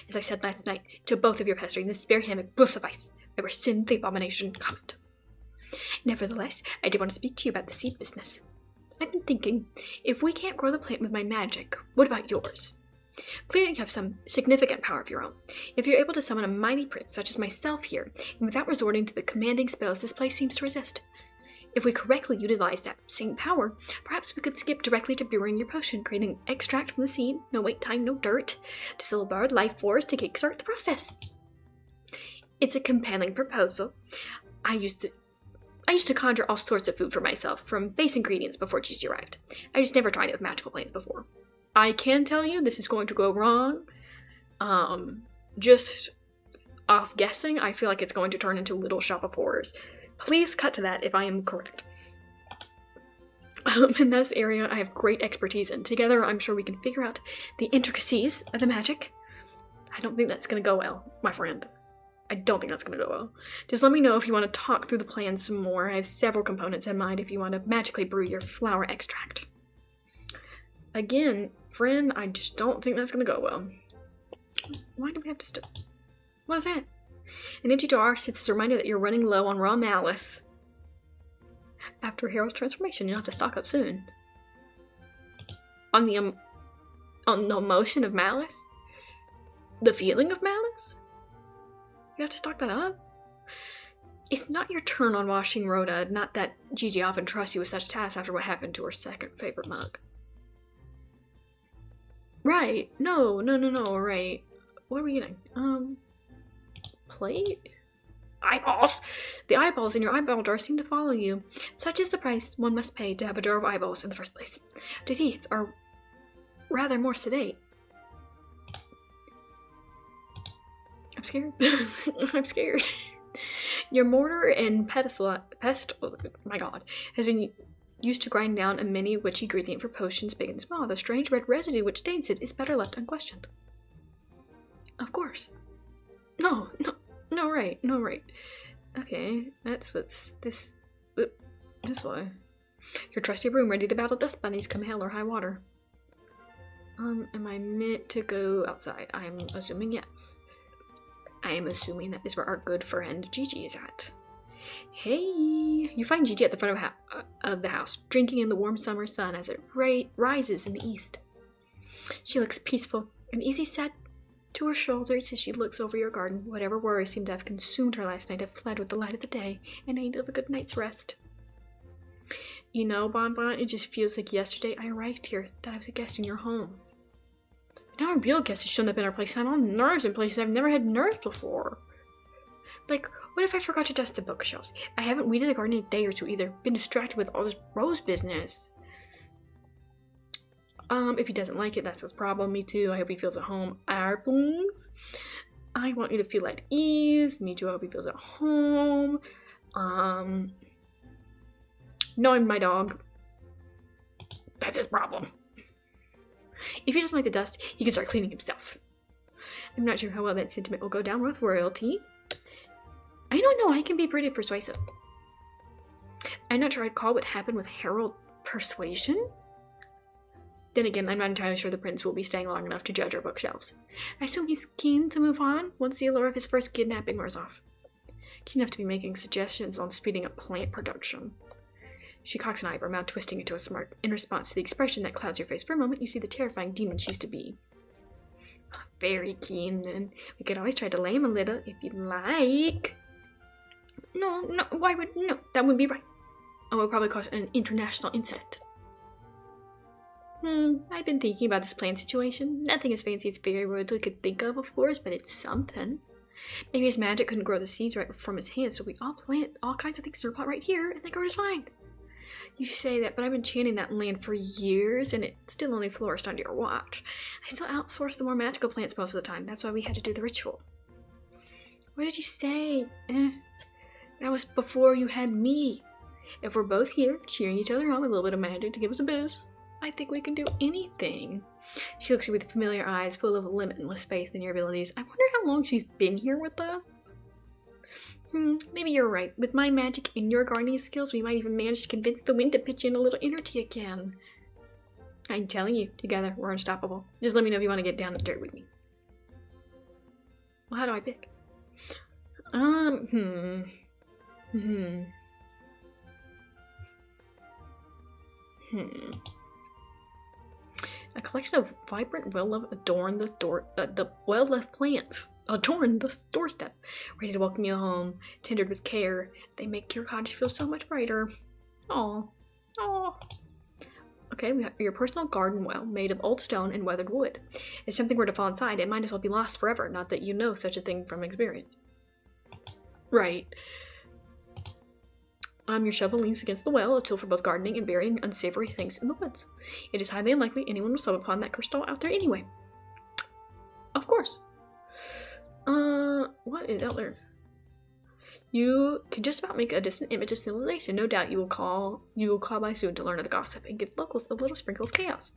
A: As I said last night, to both of your pestering, this spare hammock will suffice. I rescind the abomination comment. Nevertheless, I did want to speak to you about the seed business. I've been thinking, if we can't grow the plant with my magic, what about yours? Clearly you have some significant power of your own. If you're able to summon a mighty prince such as myself here, and without resorting to the commanding spells this place seems to resist. If we correctly utilize that same power, perhaps we could skip directly to brewing your potion, creating extract from the seed, no wait time, no dirt, to still borrowed life force to kickstart the process. It's a compelling proposal. I used to conjure all sorts of food for myself, from base ingredients before Gigi arrived. I just never tried it with magical plants before. I can tell you this is going to go wrong. Just off guessing, I feel like it's going to turn into Little Shop of Horrors. Please cut to that if I am correct. In this area, I have great expertise, and together I'm sure we can figure out the intricacies of the magic. I don't think that's going to go well, my friend. I don't think that's going to go well. Just let me know if you want to talk through the plan some more. I have several components in mind if you want to magically brew your flower extract. Again, friend, I just don't think that's going to go well. Why do we have to What is that? An empty jar sits as a reminder that you're running low on raw malice. After Harold's transformation, you'll have to stock up soon. On the emotion of malice? The feeling of malice? You have to stock that up? It's not your turn on washing Rhoda, not that Gigi often trusts you with such tasks after what happened to her second favorite mug. Right. No, right. What are we getting? Plate? Eyeballs! The eyeballs in your eyeball jar seem to follow you. Such is the price one must pay to have a jar of eyeballs in the first place. The teeth are rather more sedate. I'm scared. I'm scared. Your mortar and oh my god, has been used to grind down a many witchy ingredient for potions big and small. The strange red residue which stains it is better left unquestioned. Of course. No, right. Okay, that's what's this way. Your trusty broom ready to battle dust bunnies come hell or high water. Am I meant to go outside? I'm assuming yes. I am assuming that is where our good friend Gigi is at. Hey! You find Gigi at the front of the house, drinking in the warm summer sun as it rises in the east. She looks peaceful, an easy set to her shoulders as she looks over your garden. Whatever worries seemed to have consumed her last night have fled with the light of the day, and aid of a good night's rest. You know, Bonbon, it just feels like yesterday I arrived here, that I was a guest in your home. Now a real guest has shown up in our place, and I'm on nerves in places I've never had nerves before. Like, what if I forgot to dust the bookshelves? I haven't weeded the garden in a day or two either. Been distracted with all this rose business. If he doesn't like it, that's his problem. Me too. I hope he feels at home. Please. I want you to feel at ease. Me too. I hope he feels at home. Knowing my dog, that's his problem. If he doesn't like the dust, he can start cleaning himself. I'm not sure how well that sentiment will go down with royalty. I don't know. I can be pretty persuasive. I'm not sure I'd call what happened with Harold persuasion. Then again, I'm not entirely sure the prince will be staying long enough to judge our bookshelves. I assume he's keen to move on once the allure of his first kidnapping wears off. Keen enough to be making suggestions on speeding up plant production. She cocks an eyebrow, mouth twisting into a smirk. In response to the expression that clouds your face for a moment, you see the terrifying demon she used to be. Very keen, then. We could always try to delay him a little, if you'd like. No, why would... No, that wouldn't be right. It would probably cause an international incident. I've been thinking about this plant situation. Nothing as fancy as Fairy Royalty could think of course, but it's something. Maybe his magic couldn't grow the seeds right from his hands, so we all plant all kinds of things to our pot right here, and they grow just fine. You say that, but I've been chanting that land for years, and it still only flourished under your watch. I still outsource the more magical plants most of the time. That's why we had to do the ritual. What did you say? That was before you had me. If we're both here, cheering each other on with a little bit of magic to give us a boost, I think we can do anything. She looks at you with familiar eyes, full of limitless faith in your abilities. I wonder how long she's been here with us. Maybe you're right. With my magic and your gardening skills, we might even manage to convince the wind to pitch in a little energy again. I'm telling you, together, we're unstoppable. Just let me know if you want to get down to dirt with me. Well, how do I pick? A collection of vibrant, well-loved, adorn the well-loved plants. Adorn the doorstep, ready to welcome you home, tendered with care. They make your cottage feel so much brighter. Aww. Okay, we have your personal garden well, made of old stone and weathered wood. If something were to fall inside, it might as well be lost forever, not that you know such a thing from experience. Right. Your shovel leans against the well, a tool for both gardening and burying unsavory things in the woods. It is highly unlikely anyone will stumble upon that crystal out there anyway. Of course. What is out there? You can just about make a distant image of civilization. No doubt you will call by soon to learn of the gossip and give locals a little sprinkle of chaos.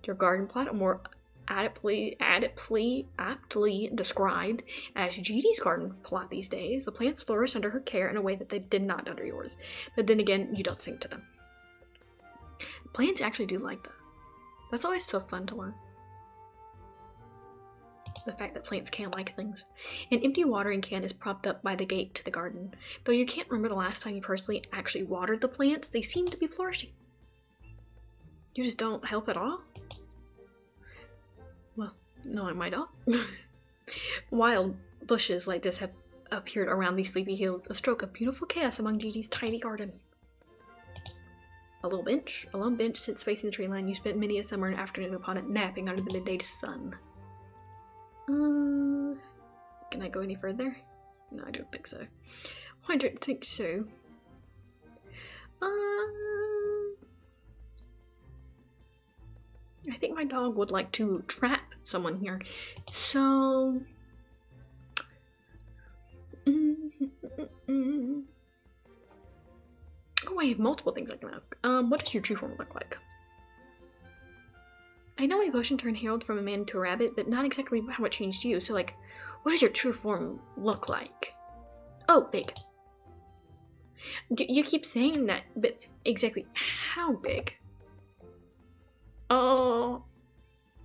A: Your garden plot, a more aptly described as Gigi's garden plot these days. The plants flourish under her care in a way that they did not under yours. But then again, you don't sing to them. Plants actually do like that. That's always so fun to learn. The fact that plants can like things. An empty watering can is propped up by the gate to the garden. Though you can't remember the last time you personally actually watered the plants, they seem to be flourishing. You just don't help at all? Well, no, I might not. Wild bushes like this have appeared around these sleepy hills, a stroke of beautiful chaos among Gigi's tiny garden. A lone bench sits facing the tree line. You spent many a summer and afternoon upon it, napping under the midday sun. Can I go any further? No, I don't think so. I don't think so. I think my dog would like to trap someone here. So... Oh, I have multiple things I can ask. What does your true form look like? I know my potion turned Harold from a man to a rabbit, but not exactly how it changed you. So, like, what does your true form look like? Oh, big. You keep saying that, but exactly how big? Oh.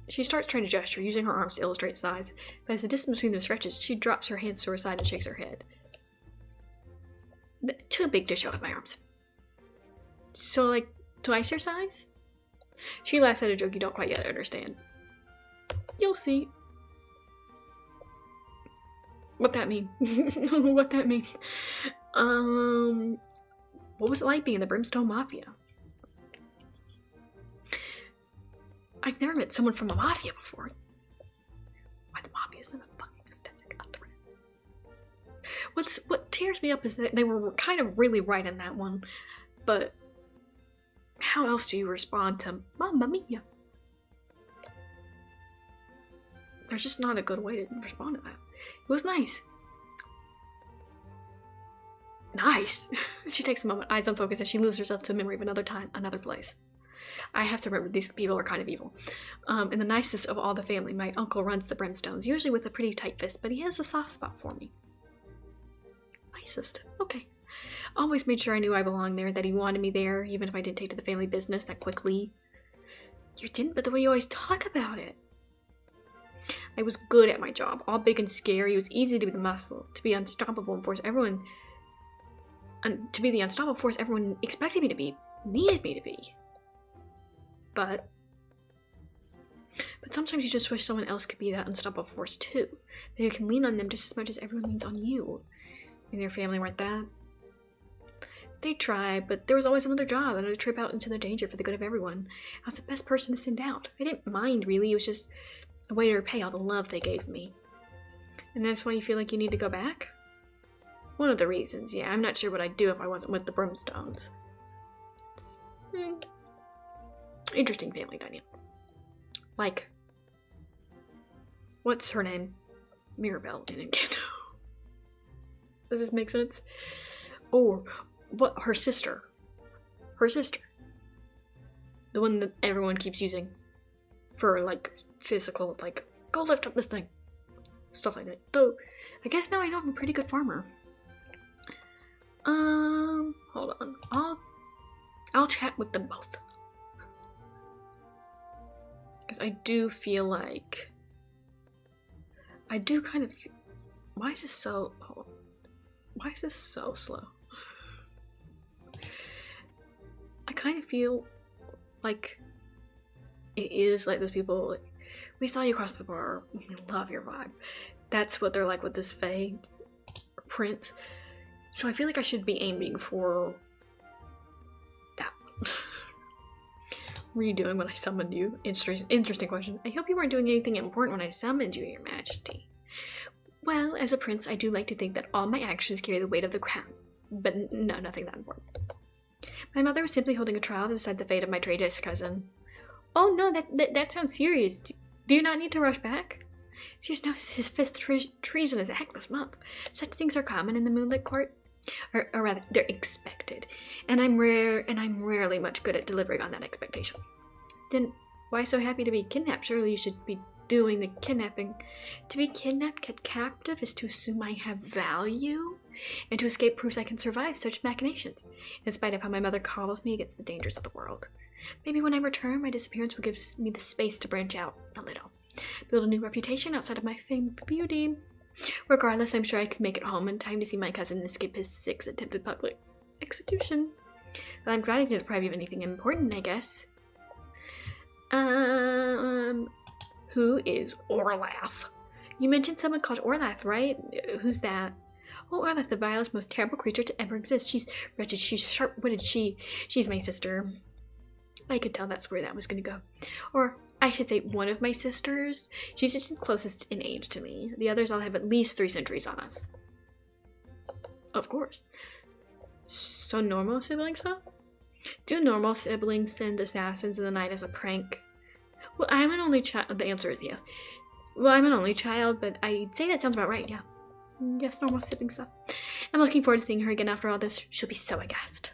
A: She starts trying to gesture, using her arms to illustrate size, but as the distance between them stretches, she drops her hands to her side and shakes her head. Too big to show with my arms. So, like, twice your size? She laughs at a joke you don't quite yet understand. You'll see. What that mean? What that mean? What was it like being in the Brimstone Mafia? I've never met someone from a mafia before. Why the mafia's in a fucking aesthetic threat. What tears me up is that they were kind of really right in that one, but how else do you respond to Mamma Mia? There's just not a good way to respond to that. It was nice. Nice! She takes a moment, eyes unfocused, as she loses herself to a memory of another time, another place. I have to remember, these people are kind of evil. And the nicest of all the family, my uncle runs the Brimstones, usually with a pretty tight fist, but he has a soft spot for me. Nicest. Okay. Always made sure I knew I belonged there, that he wanted me there, even if I didn't take to the family business that quickly. You didn't, but the way you always talk about it. I was good at my job, all big and scary. It was easy to be the muscle, to be unstoppable and force everyone... And to be the unstoppable force everyone expected me to be, needed me to be. But sometimes you just wish someone else could be that unstoppable force too. That you can lean on them just as much as everyone leans on you. And your family weren't that. They tried, but there was always another job, another trip out into the danger for the good of everyone. I was the best person to send out. I didn't mind, really. It was just a way to repay all the love they gave me. And that's why you feel like you need to go back? One of the reasons, yeah. I'm not sure what I'd do if I wasn't with the Brimstones. Interesting family dynamic. Like, what's her name? Mirabelle in Encanto. Does this make sense? Or what? Her sister. Her sister. The one that everyone keeps using for like physical, like, go lift up this thing. Stuff like that. Though, I guess now I know I'm a pretty good farmer. Hold on. I'll chat with them both. Because I do feel like... I do kind of... Why is this so... Hold on. Why is this so slow? I kind of feel like it is like those people... Like, we saw you cross the bar. We love your vibe. That's what they're like with this Fae prince. So I feel like I should be aiming for that one. Were you doing when I summoned you? Interesting question. I hope you weren't doing anything important when I summoned you, Your Majesty. Well, as a prince, I do like to think that all my actions carry the weight of the crown. But no, nothing that important. My mother was simply holding a trial to decide the fate of my traitorous cousin. Oh no, that sounds serious. Do you not need to rush back? Serious, no, his fifth treasonous act this month. Such things are common in the Moonlit Court. Or rather, they're expected. And I'm rarely much good at delivering on that expectation. Then, why so happy to be kidnapped? Surely you should be doing the kidnapping. To be kidnapped, kept captive, is to assume I have value, and to escape proves I can survive such machinations, in spite of how my mother coddles me against the dangers of the world. Maybe when I return, my disappearance will give me the space to branch out a little. Build a new reputation outside of my famed beauty. Regardless, I'm sure I can make it home in time to see my cousin escape his 6th attempted public execution. Well, I'm glad I didn't deprive you of anything important, I guess. Who is Orlath? You mentioned someone called Orlath, right? Who's that? Oh, Orlath, the vilest, most terrible creature to ever exist. She's wretched, she's sharp-witted, she's my sister. I could tell that's where that was gonna go. Or, I should say, one of my sisters. She's just the closest in age to me. The others all have at least 3 centuries on us. Of course. So normal siblings, though? Do normal siblings send assassins in the night as a prank? Well, I'm an only child. The answer is yes. Well, I'm an only child, but I'd say that sounds about right, yeah. Yes, normal sibling stuff. I'm looking forward to seeing her again after all this. She'll be so aghast.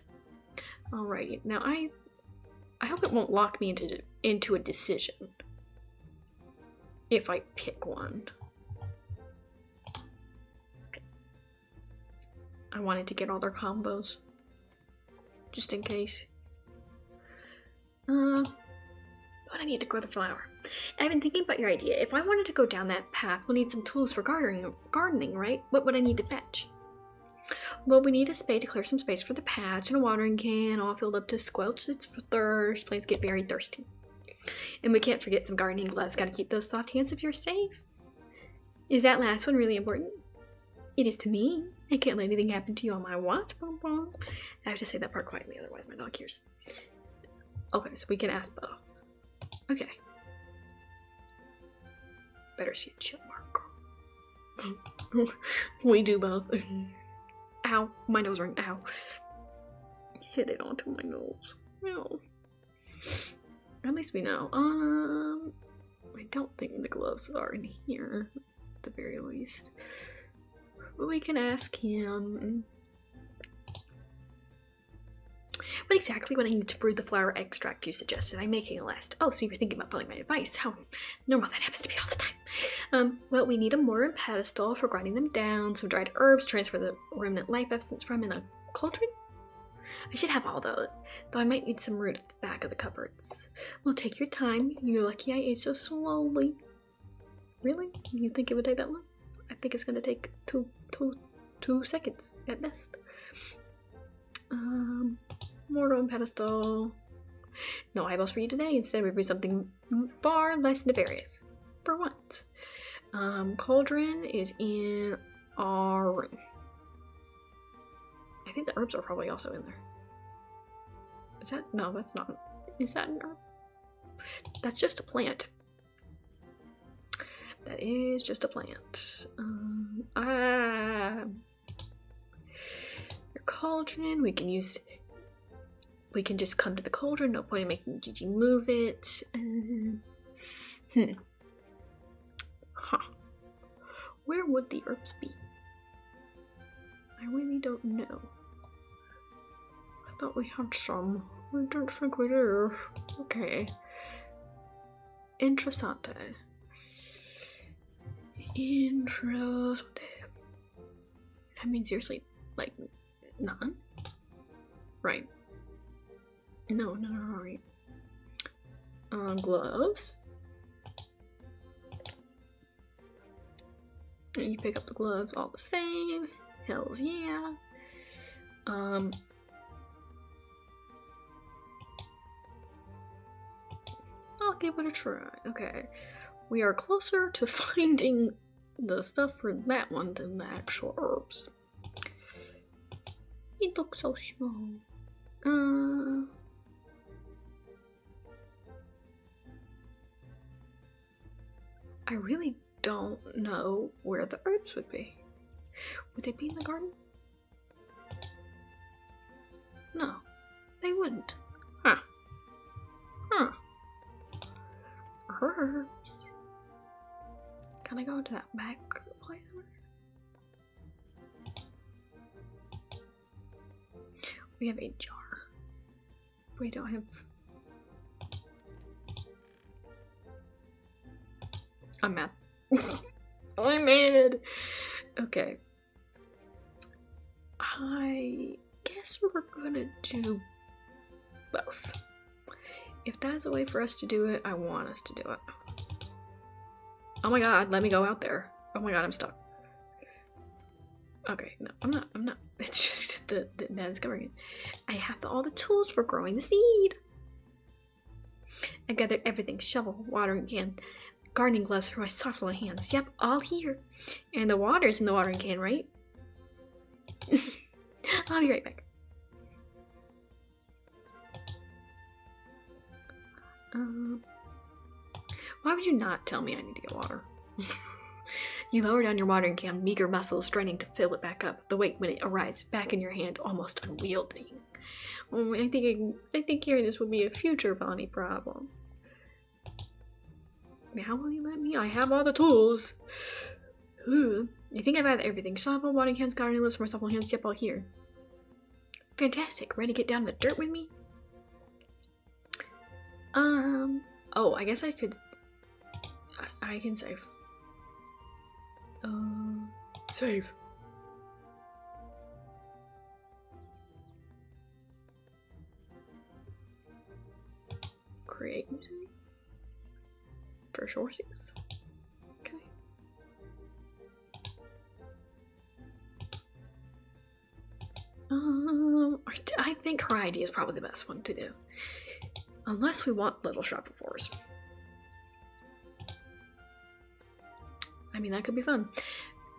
A: Alrighty, now I hope it won't lock me into a decision if I pick one. I wanted to get all their combos, just in case. But I need to grow the flower. I've been thinking about your idea. If I wanted to go down that path, we'll need some tools for gardening, right? What would I need to fetch? Well, we need a spade to clear some space for the patch, and a watering can all filled up to squelch its thirst. Plants get very thirsty. And we can't forget some gardening gloves. Gotta keep those soft hands of yours safe. Is that last one really important? It is to me. I can't let anything happen to you on my watch. Bum, bum. I have to say that part quietly, otherwise my dog hears. Okay, so we can ask both. Okay. Better see a chill mark. We do both. Ow, my nose ring. Ow. Hit it onto my nose. No. At least we know. I don't think the gloves are in here, at the very least. But we can ask him. What exactly would I need to brew the flower extract you suggested? I'm making a list. Oh, so you were thinking about following my advice. How normal that happens to me all the time. Well, we need a mortar and pedestal for grinding them down, some dried herbs, transfer the remnant life essence from, in a cauldron? I should have all those, though I might need some root at the back of the cupboards. Well, take your time. You're lucky I ate so slowly. Really? You think it would take that long? I think it's gonna take two seconds at best. Mortar and pedestal. No eyeballs for you today. Instead, we brew something far less nefarious. For once. Cauldron is in our room. I think the herbs are probably also in there. Is that? No, that's not. Is that an herb? That's just a plant. That is just a plant. cauldron. We can just come to the cauldron. No point in making Gigi move it. Huh. Where would the herbs be? I really don't know. I thought we had some. I don't think we do. Okay. Interessante. Interessante. I mean, seriously, like, none? Right. No, right. Gloves. And you pick up the gloves all the same. Hells yeah. I'll give it a try. Okay. We are closer to finding the stuff for that one than the actual herbs. It looks so small. I really don't know where the herbs would be. Would they be in the garden? No, they wouldn't. Huh. Herbs. Can I go to that back place? We have a jar. We don't have... I'm mad. I'm mad! Okay. I guess we're gonna do both. If that is a way for us to do it, I want us to do it. Oh my god, let me go out there. Oh my god, I'm stuck. Okay, no, I'm not. It's just that is covering it. I have all the tools for growing the seed. I gathered everything: shovel, watering can, gardening gloves for my soft little hands. Yep, all here. And the water's in the watering can, right? I'll be right back. Why would you not tell me I need to get water? You lower down your watering can, meager muscles straining to fill it back up. The weight when it arrives back in your hand, almost unwieldy. I think carrying this would be a future Bonnie problem. Now will you let me? I have all the tools. You think I've had everything? Shovel, watering cans, gardening gloves for my supple hands. Yep, all here. Fantastic. Ready to get down in the dirt with me? Oh, I guess I could... I can save. Save. Create for shorties. Okay. I think her idea is probably the best one to do. Unless we want little shop of fours. I mean, that could be fun.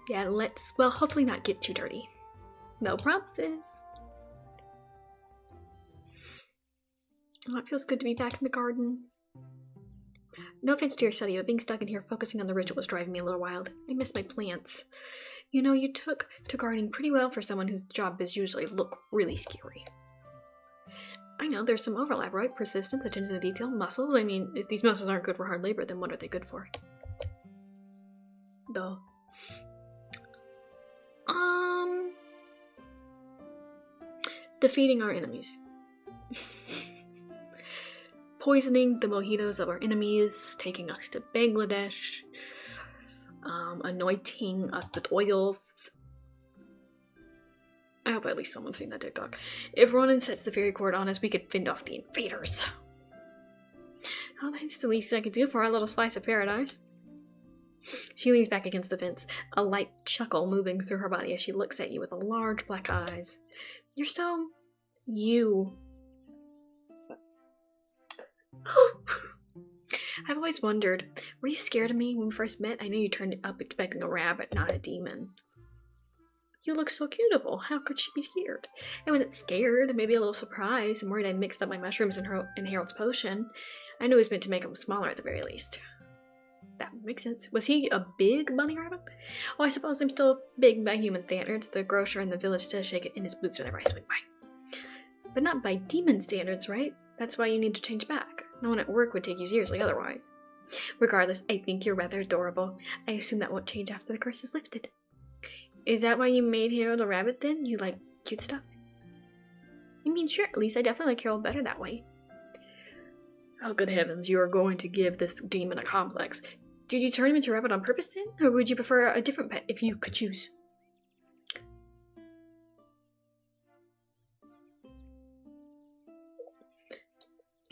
A: Yeah, let's, well, hopefully not get too dirty. No promises. Oh, it feels good to be back in the garden. No offense to your study, but being stuck in here focusing on the ritual was driving me a little wild. I miss my plants. You know, you took to gardening pretty well for someone whose job is usually look really scary. I know, there's some overlap, right? Persistence, attention to detail, muscles. I mean, if these muscles aren't good for hard labor, then what are they good for? Duh. Defeating our enemies. Poisoning the mojitos of our enemies, taking us to Bangladesh, anointing us with oils. I hope at least someone's seen that TikTok. If Ronan sets the fairy cord on us, we could fend off the invaders. Oh, that's the least I could do for our little slice of paradise. She leans back against the fence, a light chuckle moving through her body as she looks at you with large black eyes. You're so... you. I've always wondered, were you scared of me when we first met? I know you turned up expecting a rabbit, not a demon. You look so beautiful. How could she be scared? I wasn't scared, maybe a little surprised. I'm worried I mixed up my mushrooms and Harold's potion. I knew it was meant to make them smaller at the very least. That would make sense. Was he a big bunny rabbit? Oh, I suppose I'm still big by human standards. The grocer in the village does shake it in his boots whenever I swing by. But not by demon standards, right? That's why you need to change back. No one at work would take you seriously otherwise. Regardless, I think you're rather adorable. I assume that won't change after the curse is lifted. Is that why you made Harold a rabbit then? You like cute stuff? I mean, sure, at least I definitely like Harold better that way. Oh, good heavens, you are going to give this demon a complex. Did you turn him into a rabbit on purpose then? Or would you prefer a different pet if you could choose?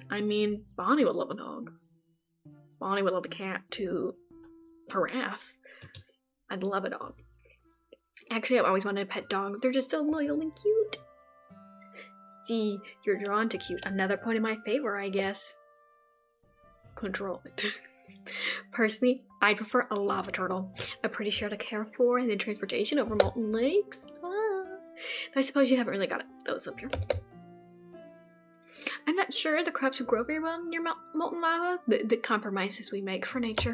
A: I mean, Bonnie would love a dog. Bonnie would love a cat to harass. I'd love a dog. Actually, I've always wanted a pet dog. They're just so loyal and cute. See, you're drawn to cute. Another point in my favor, I guess. Control it. Personally, I prefer a lava turtle. I'm pretty sure to care for, and then transportation over molten lakes. I suppose you haven't really got those up here. I'm not sure the crops would grow very well near molten lava. The compromises we make for nature.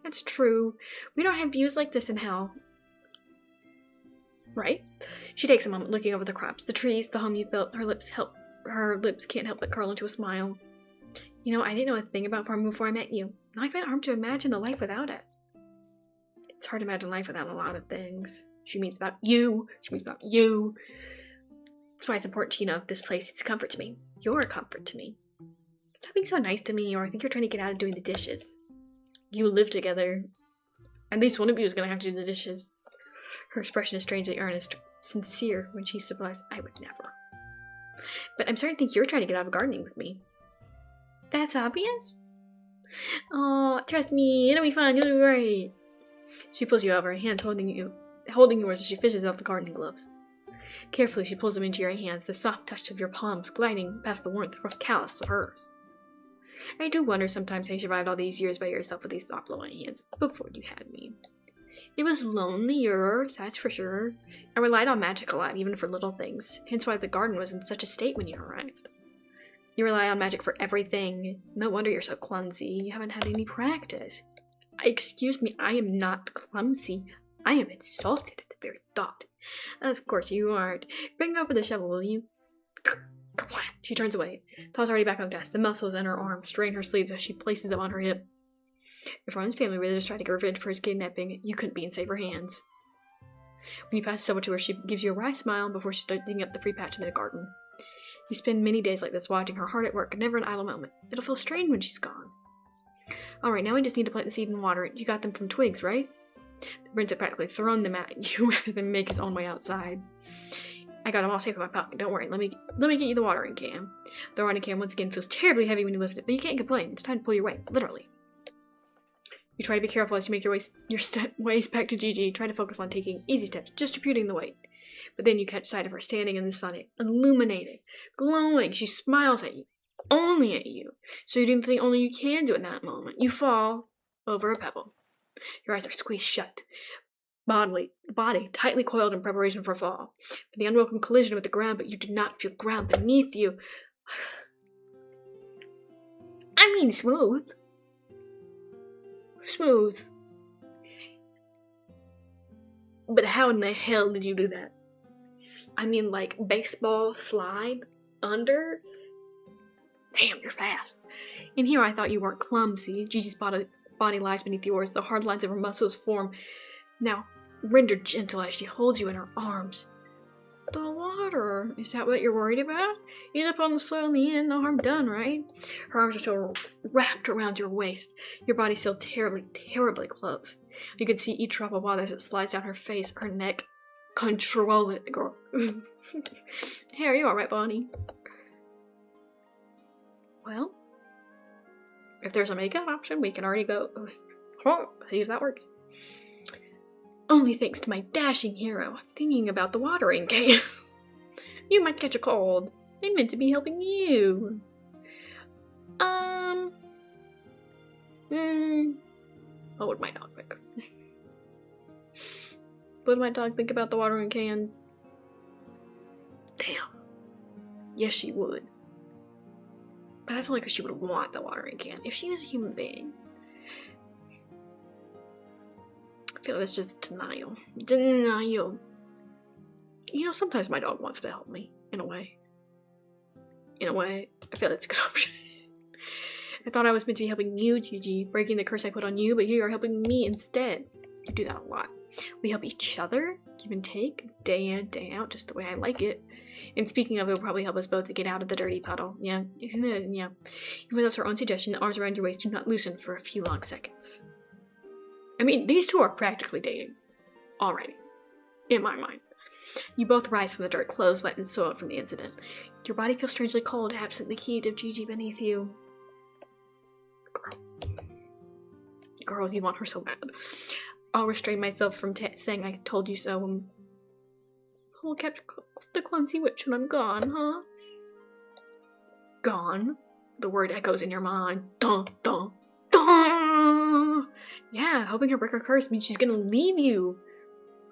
A: That's true. We don't have views like this in hell. Right? She takes a moment looking over the crops, the trees, the home you built. Her lips can't help but curl into a smile. You know, I didn't know a thing about farming before I met you. Now I find it hard to imagine the life without it. It's hard to imagine life without a lot of things. She means without you. She means without you. That's why it's important to, this place. It's a comfort to me. You're a comfort to me. Stop being so nice to me, or I think you're trying to get out of doing the dishes. You live together. At least one of you is going to have to do the dishes. Her expression is strangely earnest, sincere when she supplies, I would never. But I'm starting to think you're trying to get out of gardening with me. That's obvious? Oh, trust me, it'll be fun, you'll do great. She pulls you out of her hands, holding yours as she fishes out the gardening gloves. Carefully, she pulls them into your hands, the soft touch of your palms gliding past the warmth rough callus of hers. I do wonder sometimes how you survived all these years by yourself with these soft glowing hands before you had me. It was lonelier, that's for sure. I relied on magic a lot, even for little things, hence why the garden was in such a state when you arrived. You rely on magic for everything. No wonder you're so clumsy. You haven't had any practice. Excuse me, I am not clumsy. I am insulted at the very thought. Of course you aren't. Bring over the shovel, will you? She turns away. Taw's already back on the desk. The muscles in her arms strain her sleeves as she places them on her hip. If Ron's family really just tried to get revenge for his kidnapping, you couldn't be in safer hands. When you pass the shovel to her, she gives you a wry smile before she starts digging up the free patch in the garden. You spend many days like this, watching her hard at work, never an idle moment. It'll feel strange when she's gone. Alright, now we just need to plant the seed and water it. You got them from twigs, right? The prince had practically thrown them at you rather than make his own way outside. I got them all safe in my pocket. Don't worry. Let me get you the watering can. The watering can once again feels terribly heavy when you lift it, but you can't complain. It's time to pull your weight, literally. You try to be careful as you make your ways back to Gigi. Try to focus on taking easy steps, distributing the weight. But then you catch sight of her standing in the sun, illuminated, glowing. She smiles at you, only at you. So you do the thing only you can do in that moment. You fall over a pebble. Your eyes are squeezed shut. Body tightly coiled in preparation for a fall. For the unwelcome collision with the ground, but you do not feel ground beneath you. I mean smooth. Smooth. But how in the hell did you do that? I mean, like, baseball slide under? Damn, you're fast. In here, I thought you weren't clumsy. Gigi's body lies beneath yours. The hard lines of her muscles form. Now, rendered gentle as she holds you in her arms. The water. Is that what you're worried about? You end up on the soil in the end, no harm done, right? Her arms are still wrapped around your waist. Your body's still terribly, terribly close. You can see each drop of water as it slides down her face, her neck. Control it, girl. Hey, are you alright, Bonnie? Well, if there's a makeout option, we can already go. See if that works. Only thanks to my dashing hero. I'm thinking about the watering can. You might catch a cold. I meant to be helping you. What would my dog think? Would my dog think about the watering can? Damn. Yes, she would. But that's only because she would want the watering can. If she was a human being, I feel like that's just denial. Denial. You know, sometimes my dog wants to help me, in a way. In a way, I feel that's a good option. I thought I was meant to be helping you, Gigi, breaking the curse I put on you, but you are helping me instead. I do that a lot. We help each other, give and take, day in, day out, just the way I like it. And speaking of, it will probably help us both to get out of the dirty puddle. Yeah, yeah. Even though it's her own suggestion, the arms around your waist do not loosen for a few long seconds. I mean, these two are practically dating. Already. In my mind. You both rise from the dirt, clothes wet and soiled from the incident. Your body feels strangely cold, absent the heat of Gigi beneath you. Girl, you want her so bad. I'll restrain myself from saying I told you so. Who'll catch the clumsy witch when I'm gone, huh? Gone? The word echoes in your mind. Dun, dun, dun! Yeah, hoping her break her curse means she's gonna leave you.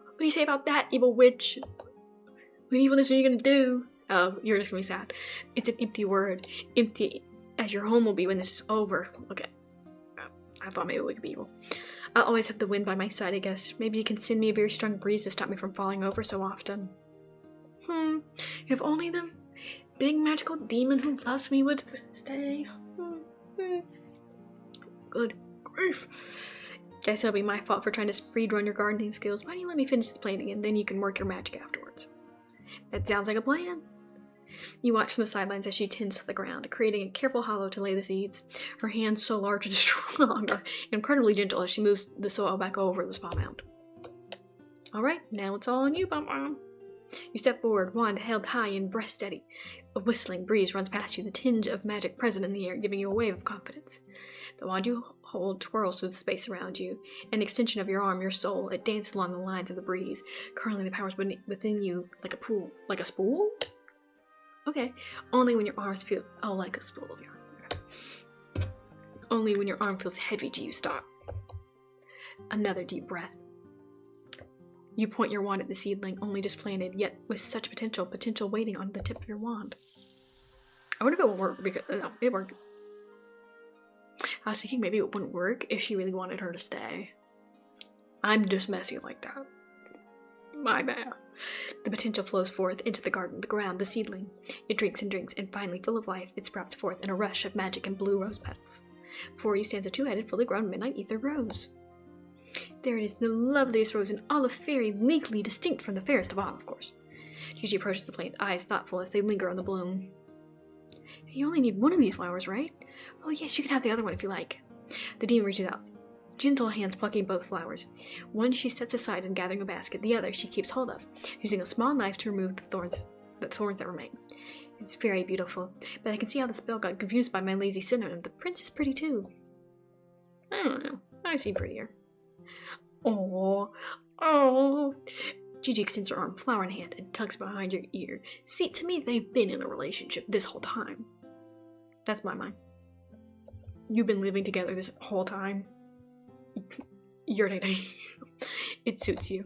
A: What do you say about that, evil witch? What evilness are you gonna do? Oh, you're just gonna be sad. It's an empty word. Empty as your home will be when this is over. Okay. I thought maybe we could be evil. I'll always have the wind by my side, I guess. Maybe you can send me a very strong breeze to stop me from falling over so often. If only the big magical demon who loves me would stay. Good grief. Guess it'll be my fault for trying to speedrun your gardening skills. Why don't you let me finish the planting and then you can work your magic afterwards? That sounds like a plan. You watch from the sidelines as she tends to the ground, creating a careful hollow to lay the seeds. Her hands so large and strong are incredibly gentle as she moves the soil back over the spa mound. Alright, now it's all on you, Bum. You step forward, wand held high and breast steady. A whistling breeze runs past you, the tinge of magic present in the air, giving you a wave of confidence. The wand you hold twirls through the space around you. An extension of your arm, your soul, it dances along the lines of the breeze, curling the powers within you like a pool. Like a spool? Okay. Only when your arms feel... Oh, like a spool of yarn. Okay. Only when your arm feels heavy do you stop. Another deep breath. You point your wand at the seedling, only just planted, yet with such potential waiting on the tip of your wand. I wonder if it will work, because... No, it worked. I was thinking maybe it wouldn't work if she really wanted her to stay. I'm just messy like that. My bad. The potential flows forth into the garden, the ground, the seedling. It drinks and drinks, and finally, full of life, it sprouts forth in a rush of magic and blue rose petals. Before you stands a two-headed, fully grown midnight ether rose. There it is, the loveliest rose in all of fairy, legally distinct from the fairest of all, of course. Gigi approaches the plant, eyes thoughtful as they linger on the bloom. You only need one of these flowers, right? Oh yes, you can have the other one if you like. The demon reaches out, gentle hands plucking both flowers. One she sets aside and gathering a basket, the other she keeps hold of, using a small knife to remove the thorns that remain. It's very beautiful, but I can see how the spell got confused by my lazy synonym. The prince is pretty too. I don't know, I've seen prettier. Oh. Gigi extends her arm, flower in hand, and tugs behind your ear. See, to me, they've been in a relationship this whole time. That's my mind. You've been living together this whole time. You're dating. It suits you.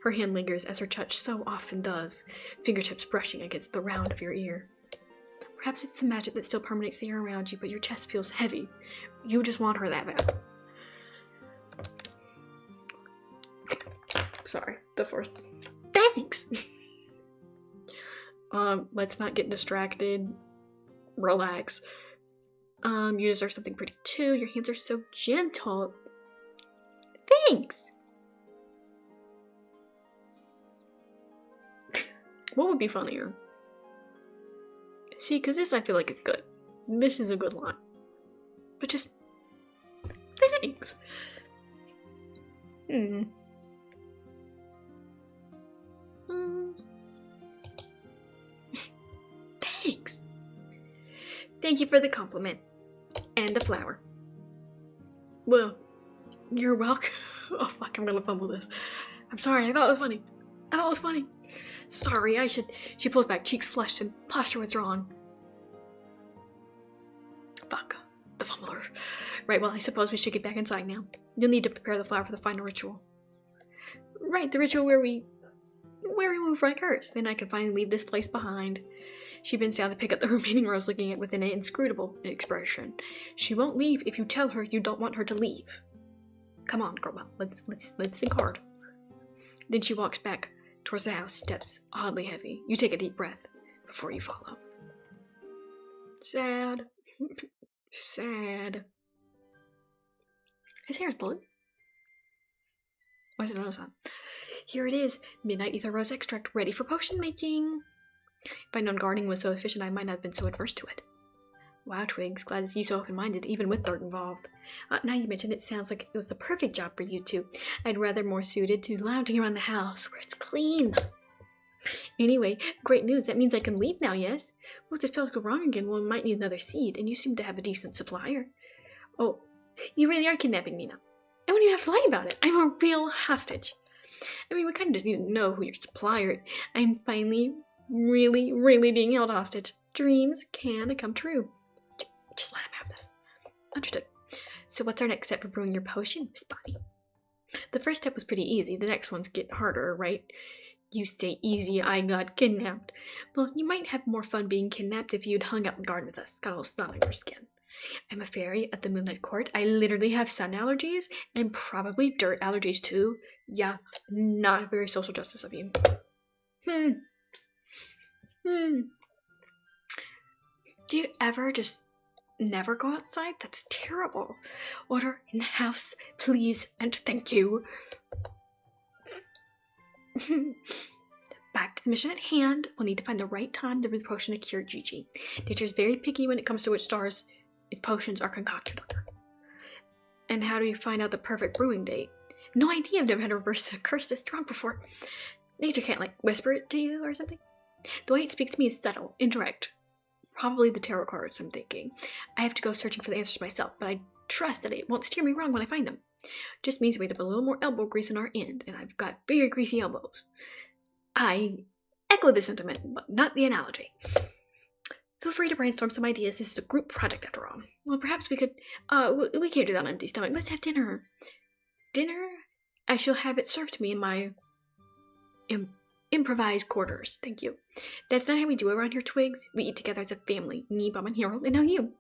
A: Her hand lingers as her touch so often does, fingertips brushing against the round of your ear. Perhaps it's the magic that still permeates the air around you, but your chest feels heavy. You just want her that bad. Sorry, the first. Thanks! Let's not get distracted. Relax. You deserve something pretty too. Your hands are so gentle. Thanks! What would be funnier? See, because this I feel like is good. This is a good line. But just... Thanks! Thanks! Thank you for the compliment. And the flower. Well, you're welcome. Oh fuck, I'm gonna fumble this. I'm sorry, I thought it was funny. Sorry, I should... She pulls back, cheeks flushed and posture withdrawn. Fuck. The fumbler. Right, well, I suppose we should get back inside now. You'll need to prepare the flower for the final ritual. Right, the ritual where we move right curse. Then I can finally leave this place behind. She bends down to pick up the remaining rose, looking at it with an inscrutable expression. She won't leave if you tell her you don't want her to leave. Come on, girl. Let's think hard. Then she walks back towards the house, steps oddly heavy. You take a deep breath before you follow. Sad. Sad. His hair's blue. Why did I notice that? Here it is. Midnight Ether Rose Extract, ready for potion making. If I'd known gardening was so efficient, I might not have been so adverse to it. Wow, Twigs. Glad to see you so open-minded, even with dirt involved. Now you mention it, sounds like it was the perfect job for you two. I'd rather more suited to lounging around the house, where it's clean. Anyway, great news. That means I can leave now, yes? Well, if spells go wrong again, well, we might need another seed, and you seem to have a decent supplier. Oh, you really are kidnapping me now. I wouldn't even have to lie about it. I'm a real hostage. I mean, we kind of just need to know who your supplier is. I'm finally really, really being held hostage. Dreams can come true. Just let him have this. Understood. So what's our next step for brewing your potion, Miss Bonnie? The first step was pretty easy. The next ones get harder, right? You say easy, I got kidnapped. Well, you might have more fun being kidnapped if you'd hung out in the garden with us. Got a little sun on your skin. I'm a fairy at the Moonlight Court. I literally have sun allergies and probably dirt allergies too. Yeah, not very social justice of you. Do you ever just never go outside? That's terrible. Order in the house, please, and thank you. Back to the mission at hand. We'll need to find the right time to brew the potion to cure Gigi. Nature's very picky when it comes to which stars its potions are concocted under. And how do you find out the perfect brewing date? No idea. I've never had a reverse curse this strong before. Nature can't, like, whisper it to you or something. The way it speaks to me is subtle, indirect. Probably the tarot cards, I'm thinking. I have to go searching for the answers myself, but I trust that it won't steer me wrong when I find them. Just means we have to put a little more elbow grease in our end, and I've got very greasy elbows. I echo the sentiment, but not the analogy. Feel free to brainstorm some ideas. This is a group project after all. Well, perhaps we could, we can't do that on an empty stomach. Let's have dinner. Dinner? I shall have it served to me in my improvised quarters. Thank you. That's not how we do it around here, Twigs. We eat together as a family. Me, Bob, and Harold, and now you.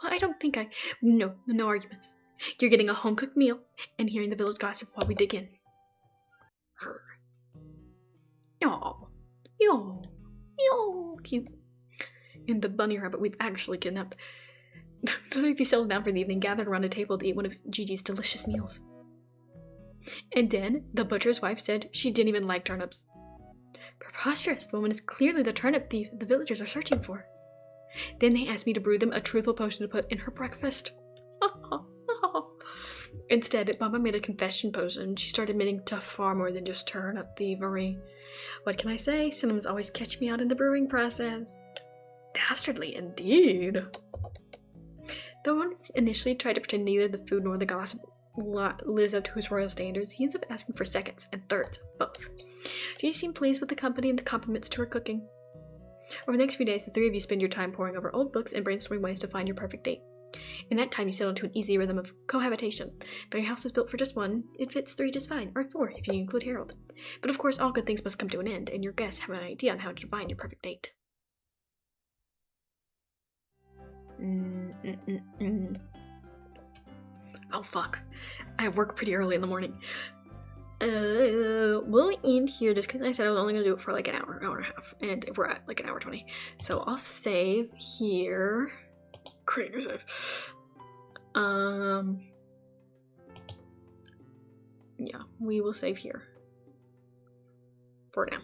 A: Well, I don't think no arguments. You're getting a home-cooked meal and hearing the village gossip while we dig in. Yo, cute. And the bunny rabbit we've actually kidnapped. The three of you settled down for the evening, gathered around a table to eat one of Gigi's delicious meals. And then the butcher's wife said she didn't even like turnips. Preposterous. The woman is clearly the turnip thief the villagers are searching for. Then they asked me to brew them a truthful potion to put in her breakfast. Instead, Mama made a confession potion. She started admitting to far more than just turnip thievery. What can I say? Cinnamons always catch me out in the brewing process. Dastardly indeed. Though one initially tried to pretend neither the food nor the gossip lives up to his royal standards, he ends up asking for seconds and thirds, both. She seemed pleased with the company and the compliments to her cooking. Over the next few days, the three of you spend your time poring over old books and brainstorming ways to find your perfect date. In that time, you settle into an easy rhythm of cohabitation. Though your house was built for just one, it fits 3 just fine, or 4 if you include Harold. But of course, all good things must come to an end, and your guests have an idea on how to define your perfect date. Oh fuck. I work pretty early in the morning. We'll end here just because I said I was only going to do it for like an hour and a half. And we're at like an hour 20. So I'll save here. Create your save. Yeah, we will save here. For now.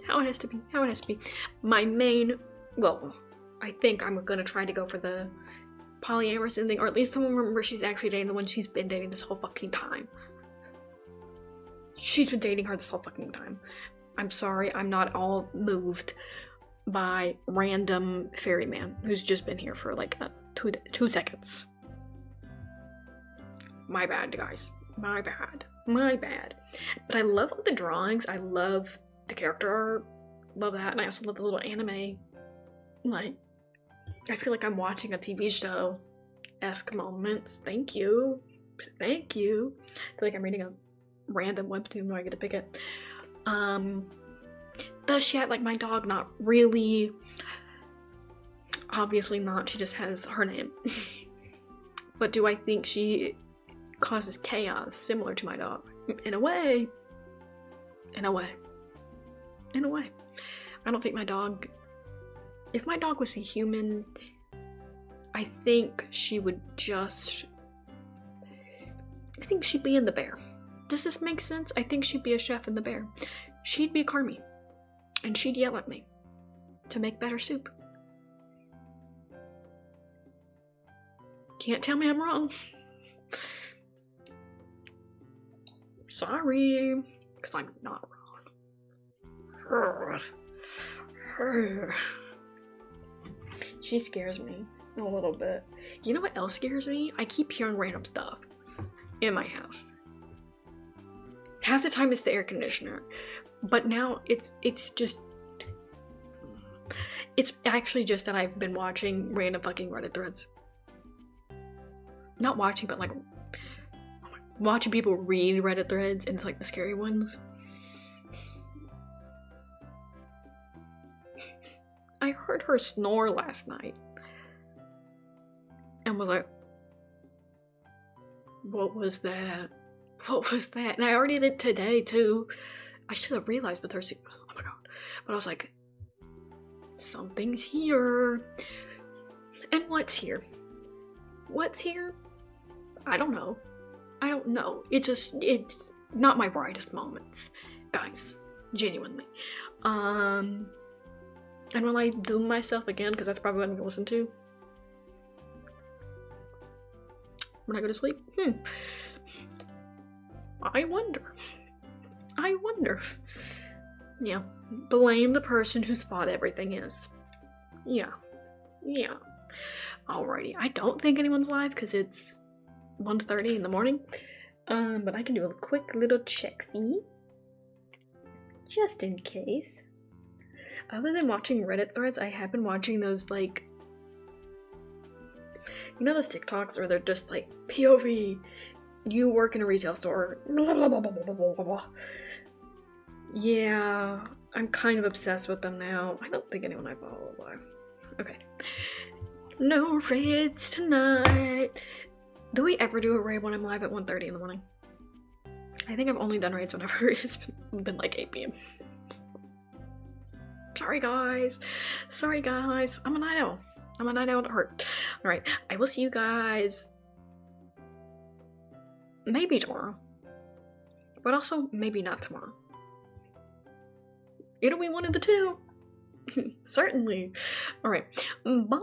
A: How it has to be. My main, well, I think I'm gonna try to go for the polyamorous ending, or at least the one where she's actually dating the one she's been dating this whole fucking time. She's been dating her this whole fucking time. I'm sorry, I'm not all moved by random ferryman who's just been here for like 2 seconds. My bad, guys. My bad. But I love all the drawings. I love the character art. Love that. And I also love the little anime. Like, I feel like I'm watching a TV show-esque moments. Thank you. I feel like I'm reading a random webtoon where I get to pick it. The chat, like my dog, not really Obviously not, she just has her name. But do I think she causes chaos similar to my dog? In a way. In a way. In a way. I don't think my dog... If my dog was a human, I think she would just... I think she'd be in the bear. Does this make sense? I think she'd be a chef in the bear. She'd be Carmy. And she'd yell at me to make better soup. Can't tell me I'm wrong. Sorry, because I'm not wrong. She scares me a little bit. You know what else scares me? I keep hearing random stuff in my house. Half the time it's the air conditioner, but now it's actually just that I've been watching random fucking Reddit threads. Not watching, but like watching people read Reddit threads, and it's like the scary ones. I heard her snore last night and was like, what was that? What was that? And I already did today too. I should have realized, but there's, oh my god. But I was like, something's here. And what's here? What's here? I don't know. I don't know. It's not my brightest moments, guys. Genuinely. And will I doom myself again? Because that's probably what I'm gonna listen to when I go to sleep. I wonder. Yeah. Blame the person whose fault everything is. Yeah. Alrighty. I don't think anyone's live because it's 1:30 in the morning. But I can do a quick little check-see. Just in case. Other than watching Reddit threads, I have been watching those, like, you know those TikToks where they're just like, POV, you work in a retail store, blah blah blah blah blah blah blah blah. Yeah, I'm kind of obsessed with them now. I don't think anyone I follow is live. Okay. No raids tonight. Do we ever do a raid when I'm live at 1:30 in the morning? I think I've only done raids whenever it's been like 8 p.m. Sorry guys. I'm a night owl. At heart. Alright, I will see you guys maybe tomorrow. But also maybe not tomorrow. It'll be one of the two. Certainly. Alright. Bye.